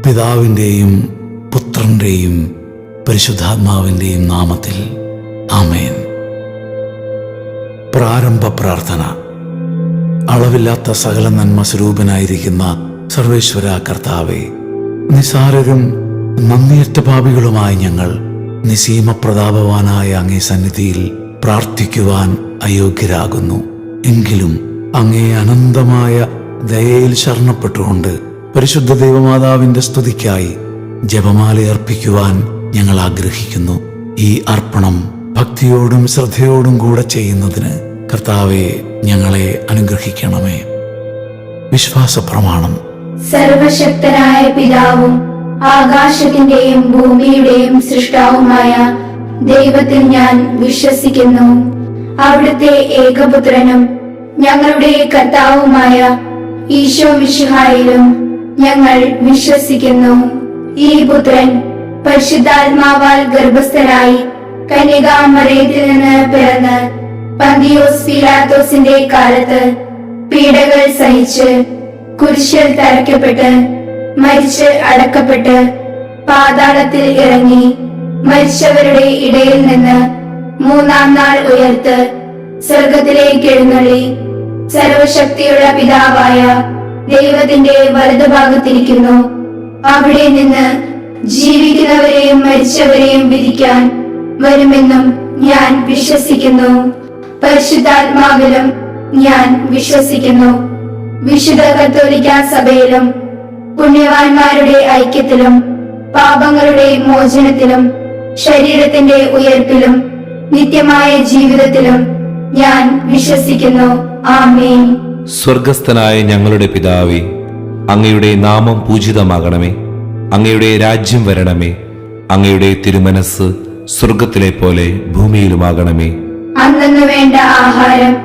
പിതാവിൻ്റെയും പുത്രൻ്റെയും പരിശുദ്ധാത്മാവിൻ്റെയും നാമത്തിൽ ആമേൻ. പ്രാരംഭ പ്രാർത്ഥന. അളവില്ലാത്ത സകല നന്മ സ്വരൂപനായിരിക്കുന്ന സർവേശ്വര കർത്താവേ, നിസാരരും നന്ദിയറ്റ പാപികളുമായി ഞങ്ങൾ നിസീമ പ്രതാപവാനായ അങ്ങേ സന്നിധിയിൽ പ്രാർത്ഥിക്കുവാൻ അയോഗ്യരാകുന്നു. എങ്കിലും അങ്ങേ അനന്തമായ ദയയിൽ ശരണപ്പെട്ടുകൊണ്ട് പരിശുദ്ധ ദൈവമാതാവിന്റെ സ്തുതിക്കായി ജപമാല അർപ്പിക്കുവാൻ ഞങ്ങൾ ആഗ്രഹിക്കുന്നു. ഈ അർപ്പണം ഭക്തിയോടും ശ്രദ്ധയോടും കൂടെ ചെയ്യുന്നതിന് കർത്താവെ ഞങ്ങളെ അനുഗ്രഹിക്കണമേ. വിശ്വാസ പ്രമാണം. സർവശക്തനായ പിതാവും ആകാശത്തിന്റെയും ഭൂമിയുടെയും സൃഷ്ടാവുമായ ദൈവത്തിൽ ഞാൻ വിശ്വസിക്കുന്നു. അവിടുത്തെ ഏകപുത്രനും ഞങ്ങളുടെ കർത്താവുമായ ഈശോ മിശിഹായിലും ഞങ്ങൾ വിശ്വസിക്കുന്നു. ഈ പുത്രൻ പരിശുദ്ധാത്മാവാൽ ഗർഭസ്ഥനായി കന്യകാമറിയത്തിൽ നിന്ന് പിറന്ന് പന്തിയോസ് പീലാത്തോസിന്റെ കാലത്ത് പീഡകൾ സഹിച്ച് കുരിശിൽ തറയ്ക്കപ്പെട്ട് മരിച്ച് അടക്കപ്പെട്ട് പാതാളത്തിൽ ഇറങ്ങി മരിച്ചവരുടെ ഇടയിൽ നിന്ന് മൂന്നാം നാൾ ഉയർത്ത് സ്വർഗത്തിലേക്ക് എഴുന്നള്ളി സർവശക്തിയുള്ള പിതാവായ ദൈവത്തിന്റെ വലതുഭാഗത്തിരിക്കുന്നു. അവിടെ നിന്ന് ജീവിക്കുന്നവരെയും മരിച്ചവരെയും വിധിക്കാൻ വരുമെന്നും ഞാൻ വിശ്വസിക്കുന്നു. പരിശുദ്ധാത്മാവിലും ഞാൻ വിശ്വസിക്കുന്നു. വിശുദ്ധ കത്തോലിക്കാ സഭയിലും പുണ്യവാന്മാരുടെ ഐക്യത്തിലും പാപങ്ങളുടെ മോചനത്തിലും ശരീരത്തിന്റെ ഉയർപ്പിലും നിത്യമായ ജീവിതത്തിലും ഞാൻ വിശ്വസിക്കുന്നു. ആമേൻ. സ്വർഗസ്ഥനായ ഞങ്ങളുടെ പിതാവേ, അങ്ങയുടെ നാമം പൂജിതമാകണമേ. അങ്ങയുടെ രാജ്യം വരണമേ. അങ്ങയുടെ തിരുമനസ് സ്വർഗത്തിലെ പോലെ ഭൂമിയിലുമാകണമേ. അന്നു വേണ്ട ആഹാരം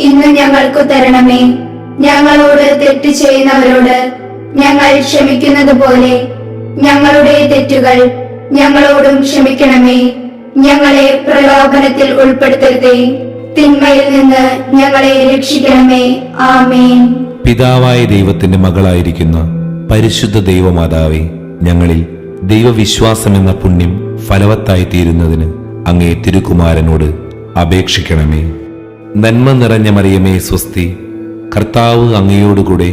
ഇന്ന് ഞങ്ങൾക്ക് തരണമേ. ഞങ്ങളോട് തെറ്റ് ചെയ്യുന്നവരോട് ഞങ്ങൾ ക്ഷമിക്കുന്നത് പോലെ ഞങ്ങളുടെ തെറ്റുകൾ ഞങ്ങളോടും ക്ഷമിക്കണമേ. ഞങ്ങളെ പ്രലോഭനത്തിൽ ഉൾപ്പെടുത്തരുതേ, തിന്മയിൽ നിന്ന് ഞങ്ങളെ രക്ഷിക്കണമേ. ആമേൻ. പിതാവായ ദൈവത്തിന്റെ മകളായിരിക്കുന്ന പരിശുദ്ധ ദൈവമാതാവേ, ഞങ്ങളിൽ ദൈവവിശ്വാസമെന്ന പുണ്യം ഫലവത്തായി തീരുന്നതിന് അങ്ങേ തിരുക്കുമാരനോട് അപേക്ഷിക്കണമേ. നന്മ നിറഞ്ഞ മറിയമേ സ്വസ്തി, കർത്താവ് അങ്ങയോടുകൂടെ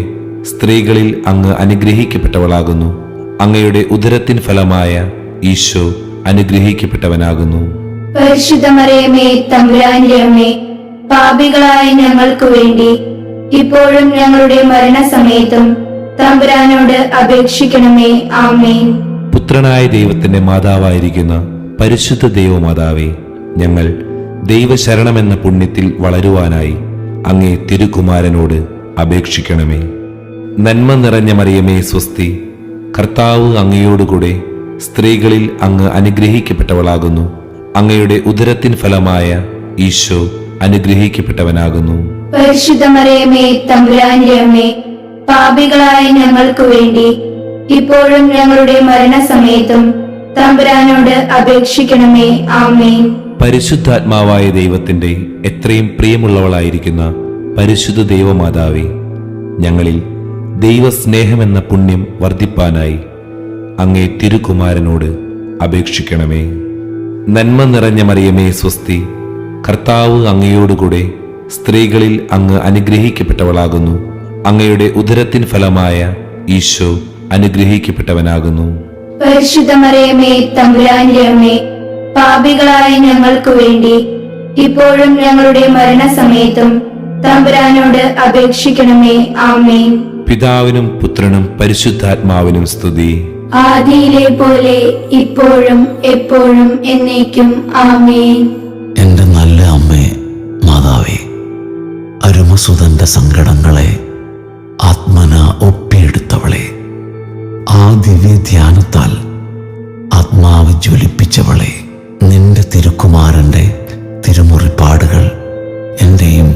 സ്ത്രീകളിൽ അങ്ങ് അനുഗ്രഹിക്കപ്പെട്ടവളാകുന്നു. അങ്ങയുടെ ഉദരത്തിൻ ഫലമായ ഈശോ അനുഗ്രഹിക്കപ്പെട്ടവനാകുന്നു. പരിശുദ്ധ മറിയമേ തമ്പുരാന്റെ അമ്മേ, പാപികളായ ഞങ്ങൾക്ക് വേണ്ടി ഇപ്പോഴും ഞങ്ങളുടെ മരണസമയത്തും തമ്പുരാനോട് അപേക്ഷിക്കണമേ. ആമേൻ. പുത്രനായ ദൈവത്തിന്റെ മാതാവായിരിക്കുന്ന പരിശുദ്ധ ദൈവമാതാവേ, ഞങ്ങൾ ദൈവശരണമെന്ന പുണ്യത്തിൽ വളരുവാനായി അങ്ങേ തിരുക്കുമാരനോട് അപേക്ഷിക്കണമേ. നന്മ നിറഞ്ഞ മറിയമേ സ്വസ്തി, കർത്താവ് അങ്ങയോടുകൂടെ സ്ത്രീകളിൽ അങ്ങ് അനുഗ്രഹിക്കപ്പെട്ടവളാകുന്നു. അങ്ങയുടെ ഉദരത്തിൻ ഫലമായ ഈശോ അനുഗ്രഹിക്കപ്പെട്ടവനാകുന്നു. പരിശുദ്ധ മറിയമേ തമ്പുരാന്റെ അമ്മേ, പാപികളായ ഞങ്ങൾക്ക് വേണ്ടി ഇപ്പോഴും ഞങ്ങളുടെ മരണസമയത്തും തമ്പുരാനോട് അപേക്ഷിക്കണമേ. ആമേൻ. പരിശുദ്ധാത്മാവായ ദൈവത്തിന്റെ എത്രയും പ്രിയമുള്ളവളായിരിക്കുന്ന പരിശുദ്ധ ദൈവമാതാവേ, ഞങ്ങളിൽ ദൈവസ്നേഹമെന്ന പുണ്യം വർദ്ധിപ്പാനായി അങ്ങേ തിരുക്കുമാരനോട് അപേക്ഷിക്കണമേ. നന്മ നിറഞ്ഞ മറിയമേ സ്വസ്തി, കർത്താവ് അങ്ങയോടുകൂടെ സ്ത്രീകളിൽ അങ്ങ് അനുഗ്രഹിക്കപ്പെട്ടവളാകുന്നു. അങ്ങയുടെ ഉദരത്തിൻ ഫലമായ ഈശോ അനുഗ്രഹിക്കപ്പെട്ടവനാകുന്നു. പരിശുദ്ധ മറിയമേ തമ്പുരാന്റെ അമ്മേ, പാപികളായ ഞങ്ങൾക്ക് വേണ്ടി ഇപ്പോഴും ഞങ്ങളുടെ മരണസമയത്തും തമ്പുരാനോട് അപേക്ഷിക്കണമേ. ആമേൻ. പിതാവിനും പുത്രനും പരിശുദ്ധാത്മാവിനും സ്തുതി. ആദിയിലെ പോലെ ഇപ്പോഴും എപ്പോഴും എന്നേക്കും. ആമേൻ. എൻ്റെ നല്ല അമ്മേ മാതാവേ, അരുമസുതന്റെ സങ്കടങ്ങളെ ആത്മന ഒപ്പിയെടുത്തവളെ, ആ ദിവ്യ ധ്യാനത്താൽ ആത്മാവ് ജ്വലിപ്പിച്ചവളെ, നിന്റെ തിരുക്കുമാരൻ്റെ തിരുമുറിപ്പാടുകൾ എൻ്റെയും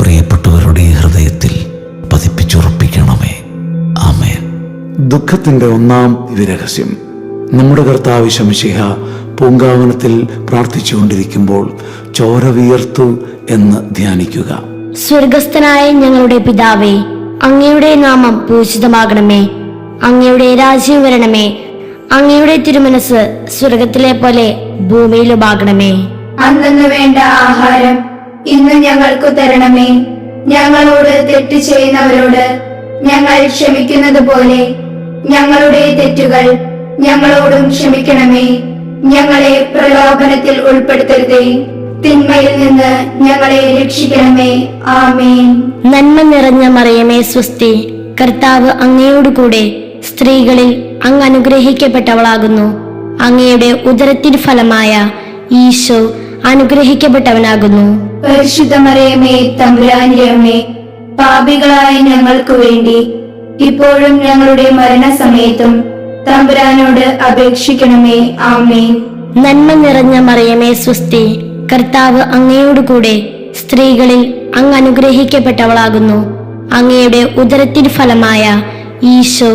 പ്രിയപ്പെട്ടവരുടെ ഹൃദയത്തിൽ പതിപ്പിച്ചുറപ്പിക്കണമേ. ആമേൻ. ദുഃഖത്തിന്റെ ഒന്നാം ദിവ്യരഹസ്യം. നമ്മുടെ കർത്താവ് ശംശിഹ പൂങ്കാവനത്തിൽ പ്രാർത്ഥിച്ചുകൊണ്ടിരിക്കുമ്പോൾ ചോര വിയർത്തു എന്ന് ധ്യാനിക്കുക. സ്വർഗസ്ഥനായ ഞങ്ങളുടെ പിതാവേ, അങ്ങയുടെ നാമം പൂജിതമാകണമേ. അങ്ങയുടെ രാജ്യം വരണമേ. അങ്ങയുടെ തിരുമനസ് സ്വർഗത്തിലെ പോലെ ഭൂമിയിലുമാകണമേ. അന്നു വേണ്ട ആഹാരം ഇന്ന് ഞങ്ങൾക്ക് തരണമേ. ഞങ്ങളോട് തെറ്റ് ചെയ്യുന്നവരോട് ഞങ്ങൾ ക്ഷമിക്കുന്നത് പോലെ ഞങ്ങളുടെ തെറ്റുകൾ ഞങ്ങളോടും ക്ഷമിക്കണമേ. ഞങ്ങളെ പ്രലോഭനത്തിൽ ഉൾപ്പെടുത്തരുതേ, തിന്മയിൽ നിന്ന് ഞങ്ങളെ രക്ഷിക്കണമേ. ആമേൻ. നന്മ നിറഞ്ഞ മറിയമേ സ്വസ്തി, കർത്താവ് അങ്ങയോട് കൂടെ സ്ത്രീകളിൽ അങ്ങ് അനുഗ്രഹിക്കപ്പെട്ടവളാകുന്നു. അങ്ങയുടെ ഉദരത്തിൻ ഫലമായ ഈശോ അനുഗ്രഹിക്കപ്പെട്ടവനാകുന്നു. പരിശുദ്ധ മറിയമേ തമ്പുരാന്റെ അമ്മേ, പാപികളായ ഞങ്ങൾക്ക് വേണ്ടി ഇപ്പോഴും ഞങ്ങളുടെ മരണസമയത്തും തമ്പുരാനോട് അപേക്ഷിക്കണമേ. ആമേൻ. നന്മ നിറഞ്ഞ മറിയമേ സ്വസ്തി, കർത്താവ് അങ്ങയോട് കൂടെ സ്ത്രീകളിൽ അങ്ങ് അനുഗ്രഹിക്കപ്പെട്ടവളാകുന്നു. അങ്ങയുടെ ഉദരത്തിൻ ഫലമായ ഈശോ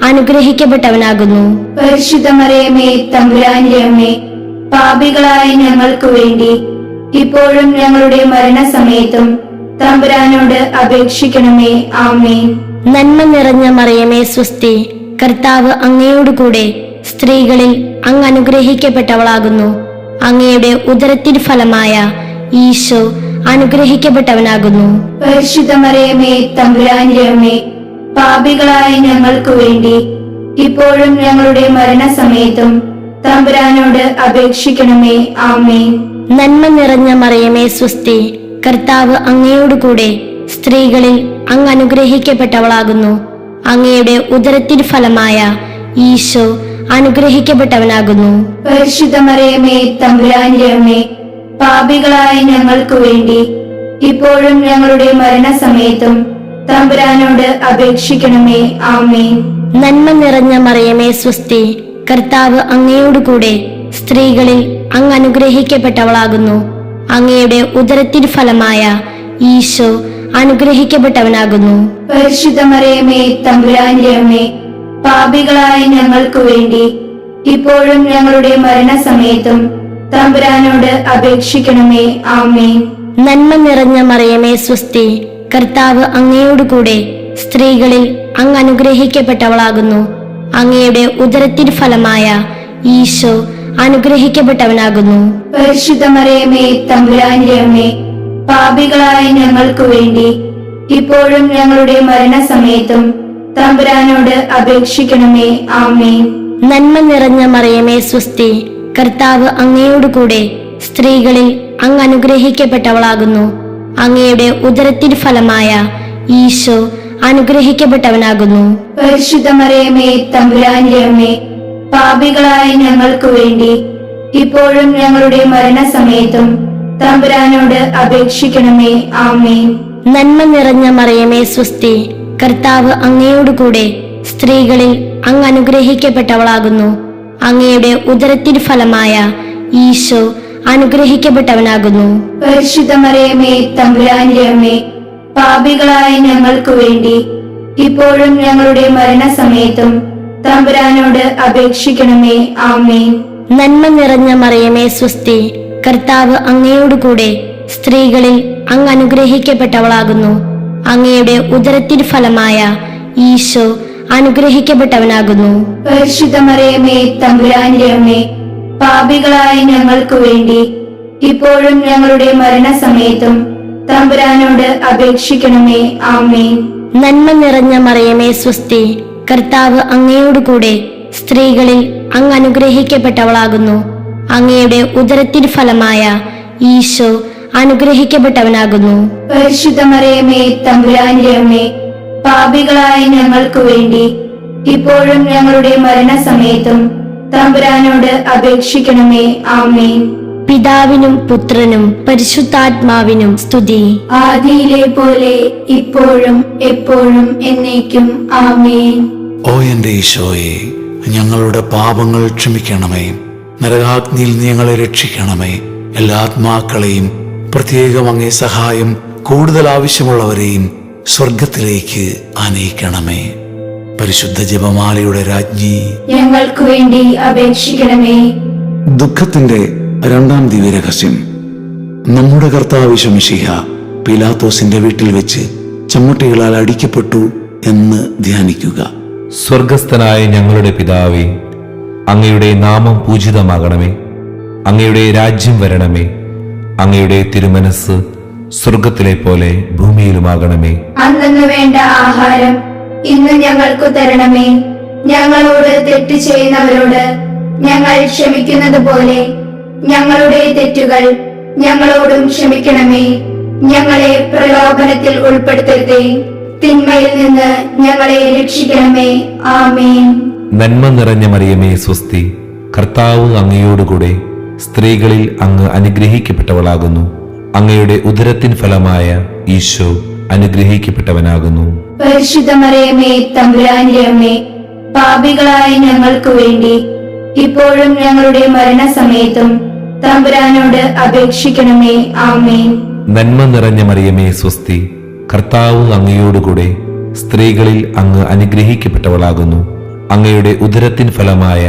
അനുഗ്രഹിക്കപ്പെട്ടവനാകുന്നു. പരിശുദ്ധ മറിയമേ തമ്പുരാന്റെ അമ്മേ, പാപികളായ ഞങ്ങൾക്ക് വേണ്ടി ഇപ്പോഴും ഞങ്ങളുടെ മരണസമയത്തും തമ്പുരാനോട് അപേക്ഷിക്കണമേ. ആമേൻ. നന്മ നിറഞ്ഞ മറിയമേ സ്വസ്തി, കർത്താവ് അങ്ങയോട് കൂടെ സ്ത്രീകളിൽ അങ്ങ് അനുഗ്രഹിക്കപ്പെട്ടവളാകുന്നു. അങ്ങയുടെ ഉദരത്തിൻ ഫലമായ ഈശോ അനുഗ്രഹിക്കപ്പെട്ടവനാകുന്നു. പരിശുദ്ധ മറിയമേ തമ്പുരാന്റെ അമ്മേ, പാപികളായ ഞങ്ങൾക്ക് വേണ്ടി ഇപ്പോഴും ഞങ്ങളുടെ മരണസമയത്തും തമ്പുരാനോട് അപേക്ഷിക്കണമേ. ആമേൻ. നന്മ നിറഞ്ഞ മറിയമേ സ്വസ്തി, കർത്താവ് അങ്ങയോട് കൂടെ സ്ത്രീകളിൽ അങ്ങ് അനുഗ്രഹിക്കപ്പെട്ടവളാകുന്നു. അങ്ങയുടെ ഉദരത്തിൻ ഫലമായ ഈശോ അനുഗ്രഹിക്കപ്പെട്ടവനാകുന്നു. പരിശുദ്ധ മറിയമേ തമ്പുരാന്റെ അമ്മേ, പാപികളായ ഞങ്ങൾക്ക് വേണ്ടി ഇപ്പോഴും ഞങ്ങളുടെ മരണസമയത്തും തമ്പുരാനോട് അപേക്ഷിക്കണമേ. ആമേൻ. നന്മ നിറഞ്ഞ മറിയമേ സ്വസ്തി, കർത്താവ് അങ്ങയോട് കൂടെ സ്ത്രീകളിൽ അങ്ങ് അനുഗ്രഹിക്കപ്പെട്ടവളാകുന്നു. അങ്ങയുടെ ഉദരത്തിൻ ഫലമായ ഈശോ അനുഗ്രഹിക്കപ്പെട്ടവനാകുന്നു. പരിശുദ്ധ മറിയമേ തമ്പുരാന്റെ അമ്മേ, പാപികളായ ഞങ്ങൾക്ക് വേണ്ടി ഇപ്പോഴും ഞങ്ങളുടെ മരണസമയത്തും തമ്പുരാനോട് അപേക്ഷിക്കണമേ. ആമേൻ. നന്മ നിറഞ്ഞ മറിയമേ സ്വസ്തി, കർത്താവ് അങ്ങയോട് കൂടെ സ്ത്രീകളിൽ അങ്ങ് അനുഗ്രഹിക്കപ്പെട്ടവളാകുന്നു. അങ്ങയുടെ ഉദരത്തിൻ ഫലമായ ഈശോ അനുഗ്രഹിക്കപ്പെട്ടവനാകുന്നു. പരിശുദ്ധ മറിയമേ തമ്പുരാന്റെ അമ്മേ, പാപികളായ ഞങ്ങൾക്ക് വേണ്ടി ഇപ്പോഴും ഞങ്ങളുടെ മരണസമയത്തും തമ്പുരാനോട് അപേക്ഷിക്കണമേ. ആമേൻ. നന്മ നിറഞ്ഞ മറിയമേ സ്വസ്തി, കർത്താവ് അങ്ങയോട് കൂടെ സ്ത്രീകളിൽ അങ്ങ് അനുഗ്രഹിക്കപ്പെട്ടവളാകുന്നു. അങ്ങയുടെ ഉദരത്തിൻ ഫലമായ ഈശോ അനുഗ്രഹിക്കപ്പെട്ടവനാകുന്നു. പരിശുദ്ധ മറിയമേ തമ്പുരാന്റെ അമ്മേ, പാപികളായ ഞങ്ങൾക്ക് വേണ്ടി ഇപ്പോഴും ഞങ്ങളുടെ മരണസമയത്തും തമ്പുരാനോട് അപേക്ഷിക്കണമേ. ആമേൻ. നന്മ നിറഞ്ഞ മറിയമേ സ്വസ്തി, കർത്താവ് അങ്ങയോട് കൂടെ സ്ത്രീകളിൽ അങ്ങ് അനുഗ്രഹിക്കപ്പെട്ടവളാകുന്നു. അങ്ങയുടെ ഉദരത്തിൻ ഫലമായ ഈശോ അനുഗ്രഹിക്കപ്പെട്ടവനാകുന്നു. പരിശുദ്ധ മറിയമേ തമ്പുരാന്റെ അമ്മേ, പാപികളായ ഞങ്ങൾക്ക് വേണ്ടി ഇപ്പോഴും ഞങ്ങളുടെ മരണസമയത്തും തമ്പുരാനോട് അപേക്ഷിക്കണമേ. ആമേൻ. നന്മ നിറഞ്ഞ മറിയമേ സ്വസ്തി, കർത്താവ് അങ്ങയോട് കൂടെ സ്ത്രീകളിൽ അങ്ങ് അനുഗ്രഹിക്കപ്പെട്ടവളാകുന്നു. അങ്ങയുടെ ഉദരത്തിൻ ഫലമായ ഈശോ അനുഗ്രഹിക്കപ്പെട്ടവനാകുന്നു. പരിശുദ്ധ മറിയമേ തമ്പുരാന്റെ അമ്മേ, പാപികളായ ഞങ്ങൾക്ക് വേണ്ടി ഇപ്പോഴും ഞങ്ങളുടെ മരണസമയത്തും തമ്പുരാനോട് അപേക്ഷിക്കണമേ. ആമേൻ. നന്മ നിറഞ്ഞ മറിയമേ സ്വസ്തി, കർത്താവ് അങ്ങയോട് കൂടെ സ്ത്രീകളിൽ അങ്ങ് അനുഗ്രഹിക്കപ്പെട്ടവളാകുന്നു. അങ്ങയുടെ ഉദരത്തിൻ ഫലമായ ഈശോ അനുഗ്രഹിക്കപ്പെട്ടവനാകുന്നു. പരിശുദ്ധ മറിയമേ തമ്പുരാന്റെ അമ്മേ, പാപികളായ ഞങ്ങൾക്ക് വേണ്ടി ഇപ്പോഴും ഞങ്ങളുടെ മരണസമയത്തും തമ്പുരാനോട് അപേക്ഷിക്കണമേ. ആമേൻ. പിതാവിനും പുത്രനും പരിശുദ്ധാത്മാവിനും സ്തുതി. ആദിയിലെ പോലെ ഇപ്പോഴും എപ്പോഴും എന്നേക്കും. ആമേൻ. ഓ എൻ്റെ ഈശോയെ, ഞങ്ങളുടെ പാപങ്ങൾ ക്ഷമിക്കണമേ. നരകാഗ്നിയിൽ നീ ഞങ്ങളെ രക്ഷിക്കണമേ. എല്ലാ ആത്മാക്കളെയും, പ്രത്യേകം അങ്ങേ സഹായം കൂടുതൽ ആവശ്യമുള്ളവരെയും സ്വർഗത്തിലേക്ക് ആനയിക്കണമേ. പരിശുദ്ധ ജപമാലയുടെ രാജ്ഞി, ഞങ്ങൾക്ക് വേണ്ടി അപേക്ഷിക്കണമേ. ദുഃഖത്തിന്റെ രണ്ടാം ദിവ്യരഹസ്യം. നമ്മുടെ കർത്താവ് ശമിശിഹ പീലാത്തോസിന്റെ വീട്ടിൽ വെച്ച് ചമ്മട്ടികളാൽ അടിക്കപ്പെട്ടു എന്ന് ധ്യാനിക്കുക. സ്വർഗസ്ഥനായ ഞങ്ങളുടെ പിതാവേ, അങ്ങയുടെ നാമം പൂജിതമാകണമേ. അങ്ങയുടെ രാജ്യം വരണമേ. അങ്ങയുടെ തിരുമനസ് സ്വർഗത്തിലെ പോലെ ഭൂമിയിലുമാകണമേ. അന്നു വേണ്ട ആഹാരം ഇന്ന് ഞങ്ങൾക്കു തരണമേ. ഞങ്ങളോട് തെറ്റ് ചെയ്യുന്നവരോട് ഞങ്ങൾ ക്ഷമിക്കുന്നത് പോലെ ഞങ്ങളുടെ തെറ്റുകൾ ഞങ്ങളോടും ക്ഷമിക്കണമേ. ഞങ്ങളെ പ്രലോഭനത്തിൽ ഉൾപ്പെടുത്തരുതേ, തിന്മയിൽ നിന്ന് ഞങ്ങളെ രക്ഷിക്കണമേ. ആമേൻ. നന്മ നിറഞ്ഞ മറിയമേ സ്വസ്തി, കർത്താവ് അങ്ങയോടുകൂടെ സ്ത്രീകളിൽ അങ്ങ് അനുഗ്രഹിക്കപ്പെട്ടവളാകുന്നു. അങ്ങയുടെ ഉദരത്തിൻ ഫലമായ ഈശോ അനുഗ്രഹിക്കപ്പെട്ടവനാകുന്നു. പരിശുദ്ധ മറിയമേ തമ്പുരാന്റെ അമ്മേ, പാപികളായ ഞങ്ങൾക്ക് വേണ്ടി ഇപ്പോഴും ഞങ്ങളുടെ മരണസമയത്തും തമ്പുരാനോട് അപേക്ഷിക്കണമേ. ആമേൻ. നന്മ നിറഞ്ഞ മറിയമേ സ്വസ്തി, കർത്താവ് അങ്ങയോടുകൂടെ സ്ത്രീകളിൽ അങ്ങ് അനുഗ്രഹിക്കപ്പെട്ടവളാകുന്നു. അങ്ങയുടെ ഉദരത്തിൻ ഫലമായ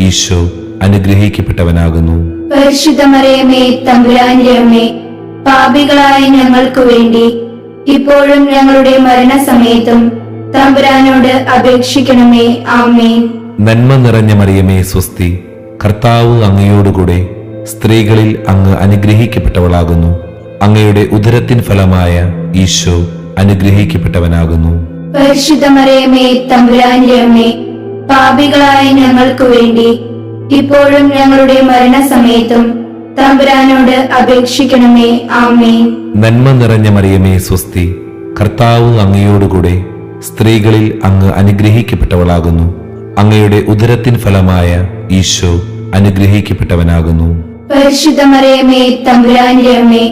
ഈശോ അനുഗ്രഹിക്കപ്പെട്ടവനാകുന്നു. പരിശുദ്ധ മറിയമേ തമ്പുരാന്റെ അമ്മേ, പാപികളായ ഞങ്ങൾക്ക് വേണ്ടി ഇപ്പോഴും ഞങ്ങളുടെ മരണസമയത്തും തമ്പുരാനോട് അപേക്ഷിക്കണമേ. ആമേൻ. നന്മ നിറഞ്ഞ മറിയമേ സ്വസ്തി, കർത്താവ് അങ്ങയോടുകൂടെ സ്ത്രീകളിൽ അങ്ങ് അനുഗ്രഹിക്കപ്പെട്ടവളാകുന്നു. അങ്ങയുടെ ഉദരത്തിൻ ഫലമായ ഈശോ അനുഗ്രഹിക്കപ്പെട്ടവനാകുന്നു. പരിശുദ്ധ മറിയമേ തമ്പുരാന്റെ അമ്മേ, പാപികളായ ഞങ്ങൾക്ക് വേണ്ടി ഇപ്പോഴും ഞങ്ങളുടെ മരണസമയത്തും തമ്പുരാനോട് അപേക്ഷിക്കണമേ. ആമേൻ. നന്മ നിറഞ്ഞ മറിയമേ സ്വസ്തി, കർത്താവ് അങ്ങയോടുകൂടെ സ്ത്രീകളിൽ അങ്ങ് അനുഗ്രഹിക്കപ്പെട്ടവളാകുന്നു. അങ്ങയുടെ ഉദരത്തിൻ ഫലമായ ഈശോ അനുഗ്രഹിക്കപ്പെട്ടവനാകുന്നു. പരിശുദ്ധ മറിയമേ തമ്പുരാന്റെ അമ്മേ,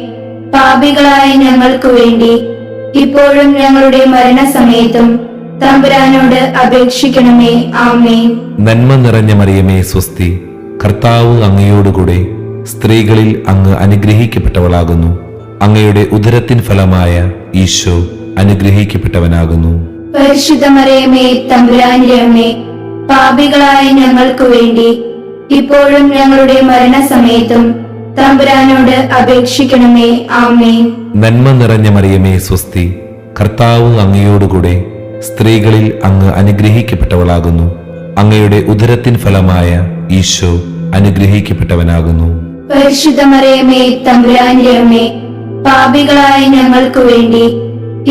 പാപികളായ ഞങ്ങൾക്ക് വേണ്ടി ഇപ്പോഴും ഞങ്ങളുടെ മരണസമയത്തും തമ്പുരാനോട് അപേക്ഷിക്കണമേ. ആമേൻ. നന്മ നിറഞ്ഞ മറിയമേ സ്വസ്തി, കർത്താവ് അങ്ങയോടുകൂടെ സ്ത്രീകളിൽ അങ്ങ് അനുഗ്രഹിക്കപ്പെട്ടവളാകുന്നു. അങ്ങയുടെ ഉദരത്തിൻ ഫലമായ ഈശോ അനുഗ്രഹിക്കപ്പെട്ടവനാകുന്നു. പരിശുദ്ധ മറിയമേ തമ്പുരാന്റെ അമ്മേ, പാപികളായ ഞങ്ങൾക്ക് വേണ്ടി ഇപ്പോഴും ഞങ്ങളുടെ മരണസമയത്തും തമ്പുരാനോട് അപേക്ഷിക്കണമേ. ആമേൻ. നന്മ നിറഞ്ഞ മറിയമേ സ്വസ്തി, കർത്താവ് അങ്ങയോടുകൂടെ സ്ത്രീകളിൽ അങ്ങ് അനുഗ്രഹിക്കപ്പെട്ടവളാകുന്നു. അങ്ങയുടെ ഉദരത്തിൻ ഫലമായ ഈശോ അനുഗ്രഹിക്കപ്പെട്ടവനാകുന്നു. പരിശുദ്ധ മറിയമേ തമ്പുരാന്റെ അമ്മേ, പാപികളായ ഞങ്ങൾക്ക് വേണ്ടി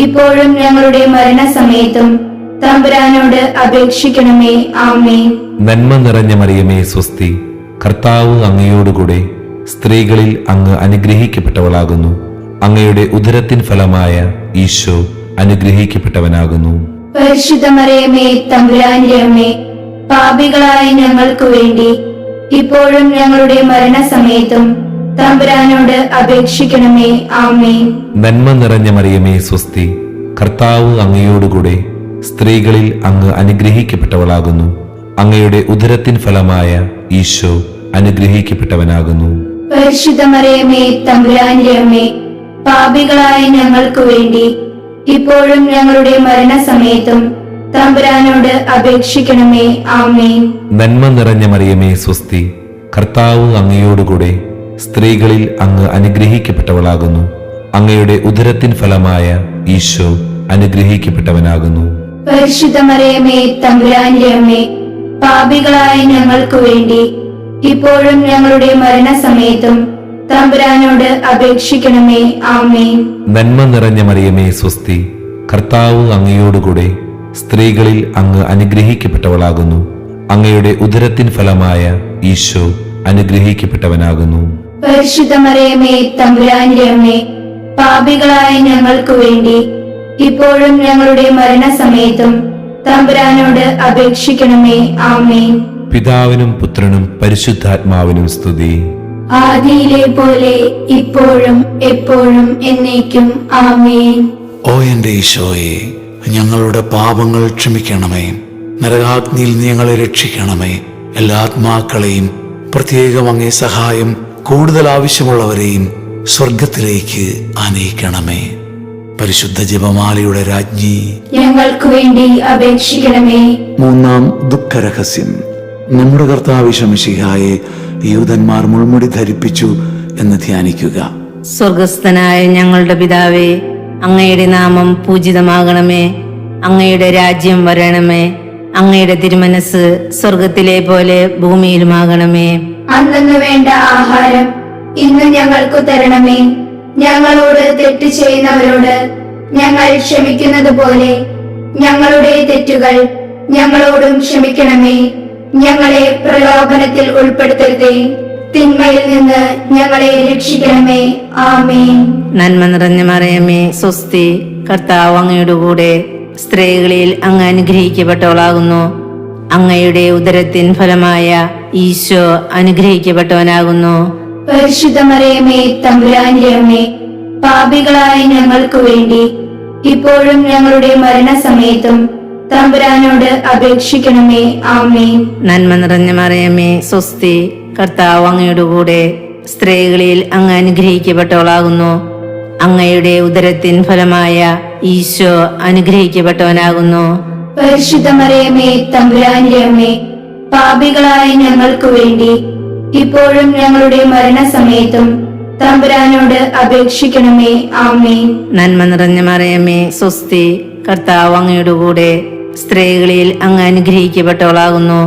ഇപ്പോഴും ഞങ്ങളുടെ മരണസമയത്തും തമ്പുരാനോട് അപേക്ഷിക്കണമേ. ആമേൻ. നന്മ നിറഞ്ഞ മറിയമേ സ്വസ്തി, കർത്താവ് അങ്ങയോടുകൂടെ സ്ത്രീകളിൽ അങ്ങ് അനുഗ്രഹിക്കപ്പെട്ടവളാകുന്നു. അങ്ങയുടെ ഉദരത്തിൻ ഫലമായ ഈശോ അനുഗ്രഹിക്കപ്പെട്ടവനാകുന്നു. പരിശുദ്ധ മറിയമേ തമ്പുരാന്റെ അമ്മേ, പാപികളായ ഞങ്ങൾക്ക് വേണ്ടി ഇപ്പോഴും ഞങ്ങളുടെ മരണസമയത്തും തമ്പുരാനോട് അപേക്ഷിക്കണമേ. ആമേൻ. നന്മ നിറഞ്ഞ മറിയമേ സ്വസ്തി, കർത്താവ് അങ്ങയോടുകൂടെ സ്ത്രീകളിൽ അങ്ങ് അനുഗ്രഹിക്കപ്പെട്ടവളാകുന്നു. അങ്ങയുടെ ഉദരത്തിൻ ഫലമായ ഈശോ അനുഗ്രഹിക്കപ്പെട്ടവനാകുന്നു. പരിശുദ്ധ മറിയമേ തമ്പുരാന്റെ അമ്മേ, പാപികളായ ഞങ്ങൾക്ക് വേണ്ടി ഇപ്പോഴും ഞങ്ങളുടെ മരണസമയത്തും തമ്പുരാനോട് അപേക്ഷിക്കണമേ. ആമേൻ. നന്മ നിറഞ്ഞ മറിയമേ സ്വസ്തി, കർത്താവ് അങ്ങയോടുകൂടെ സ്ത്രീകളിൽ അങ്ങ് അനുഗ്രഹിക്കപ്പെട്ടവളാകുന്നു. അങ്ങയുടെ ഉദരത്തിൻ ഫലമായ ഈശോ അനുഗ്രഹിക്കപ്പെട്ടവനാകുന്നു. പരിശുദ്ധ മറിയമേ തമ്പുരാന്റെ അമ്മേ, പാപികളായ ഞങ്ങൾക്ക് വേണ്ടി ഇപ്പോഴും ഞങ്ങളുടെ മരണസമയത്തും തമ്പുരാനോട് അപേക്ഷിക്കണമേ. ആമേൻ. നന്മ നിറഞ്ഞ മറിയമേ സ്വസ്തി, കർത്താവ് അങ്ങയോടുകൂടെ സ്ത്രീകളിൽ അങ്ങ് അനുഗ്രഹിക്കപ്പെട്ടവളാകുന്നു. അങ്ങയുടെ ഉദരത്തിൻ ഫലമായ ഈശോ അനുഗ്രഹിക്കപ്പെട്ടവനാകുന്നു. പരിശുദ്ധ മറിയമേ തമ്പുരാന്റെ അമ്മേ, പാപികളായ ഞങ്ങൾക്ക് വേണ്ടി ഇപ്പോഴും ഞങ്ങളുടെ മരണസമയത്തും തമ്പുരാനോട് അപേക്ഷിക്കണമേ. ആമേൻ. പിതാവിനും പുത്രനും പരിശുദ്ധാത്മാവിനും സ്തുതി. ആദിയിലെ പോലെ ഇപ്പോഴും എപ്പോഴും എന്നേക്കും. ആമേൻ. ഓ എന്റെ ഈശോയെ, ഞങ്ങളുടെ പാപങ്ങൾ ക്ഷമിക്കണമേ. നരകാഗ്നിയിൽ നീ ഞങ്ങളെ രക്ഷിക്കണമേ. എല്ലാ ആത്മാക്കളെയും, പ്രത്യേകം അങ്ങേ സഹായം കൂടുതൽ ആവശ്യമുള്ളവരെയും സ്വർഗത്തിലേക്ക് ആനയിക്കണമേ. പരിശുദ്ധ ജപമാലയുടെ രാജ്ഞി, ഞങ്ങൾക്ക് വേണ്ടി അപേക്ഷിക്കണമേ. മൂന്നാം ദുഃഖരഹസ്യം. നമ്മുടെ കർത്താവ് ശംശിഹായെ യൂതന്മാർ മുൾമുടി ധരിപ്പിച്ചു എന്ന് ധ്യാനിക്കുക. സ്വർഗസ്ഥനായ ഞങ്ങളുടെ പിതാവേ, അങ്ങയുടെ നാമം പൂജിതമാകണമേ. അങ്ങയുടെ രാജ്യം വരണമേ. അങ്ങയുടെ തിരുമനസ് സ്വർഗത്തിലെ പോലെ ഭൂമിയിലുമാകണമേ. അന്നു വേണ്ട ആഹാരം ഇന്ന് ഞങ്ങൾക്കു തരണമേ. ഞങ്ങളോട് തെറ്റ് ചെയ്യുന്നവരോട് ഞങ്ങൾ ക്ഷമിക്കുന്നത് പോലെ ഞങ്ങളുടെ തെറ്റുകൾ ഞങ്ങളോടും ക്ഷമിക്കണമേ. ഞങ്ങളെ പ്രലോഭനത്തിൽ ഉൾപ്പെടുത്തരുതേ, തിന്മയിൽ നിന്ന് ഞങ്ങളെ രക്ഷിക്കണമേ. ആമേൻ. നന്മ നിറഞ്ഞ മറിയമേ സ്വസ്തി, കർത്താവ് അങ്ങയുടെ കൂടെ സ്ത്രീകളിൽ അങ്ങ് അനുഗ്രഹിക്കപ്പെട്ടവളാകുന്നു. അങ്ങയുടെ ഉദരത്തിൻ ഫലമായ ഈശോ അനുഗ്രഹിക്കപ്പെട്ടവനാകുന്നു. പരിശുദ്ധ മറിയമേ തമ്പുരാന്റെ അമ്മേ, പാപികളായ ഞങ്ങൾക്ക് വേണ്ടി ഇപ്പോഴും ഞങ്ങളുടെ മരണസമയത്തും തമ്പുരാനോട് അപേക്ഷിക്കണമേ. ആമേൻ. നന്മ നിറഞ്ഞ മറിയമേ സ്വസ്തി, കർത്താവ് അങ്ങയുടെ കൂടെ സ്ത്രീകളിൽ അങ്ങ് അനുഗ്രഹിക്കപ്പെട്ടവളാകുന്നു. അങ്ങയുടെ ഉദരത്തിൻ ഫലമായ ഈശോ അനുഗ്രഹിക്കപ്പെട്ടവനാകുന്നു. പരിശുദ്ധ മറിയമേ തമ്പുരാന്റെ അമ്മേ, പാപികളായ ഞങ്ങൾക്ക് വേണ്ടി ഇപ്പോഴും ഞങ്ങളുടെ മരണസമയത്തും തമ്പുരാനോട് അപേക്ഷിക്കണമേ. ആമേൻ. നന്മ നിറഞ്ഞ മറിയമേ സ്വസ്തി, കർത്താവ് അങ്ങയുടെ കൂടെ സ്ത്രീകളിൽ അങ്ങ് അനുഗ്രഹിക്കപ്പെട്ടവളാകുന്നു.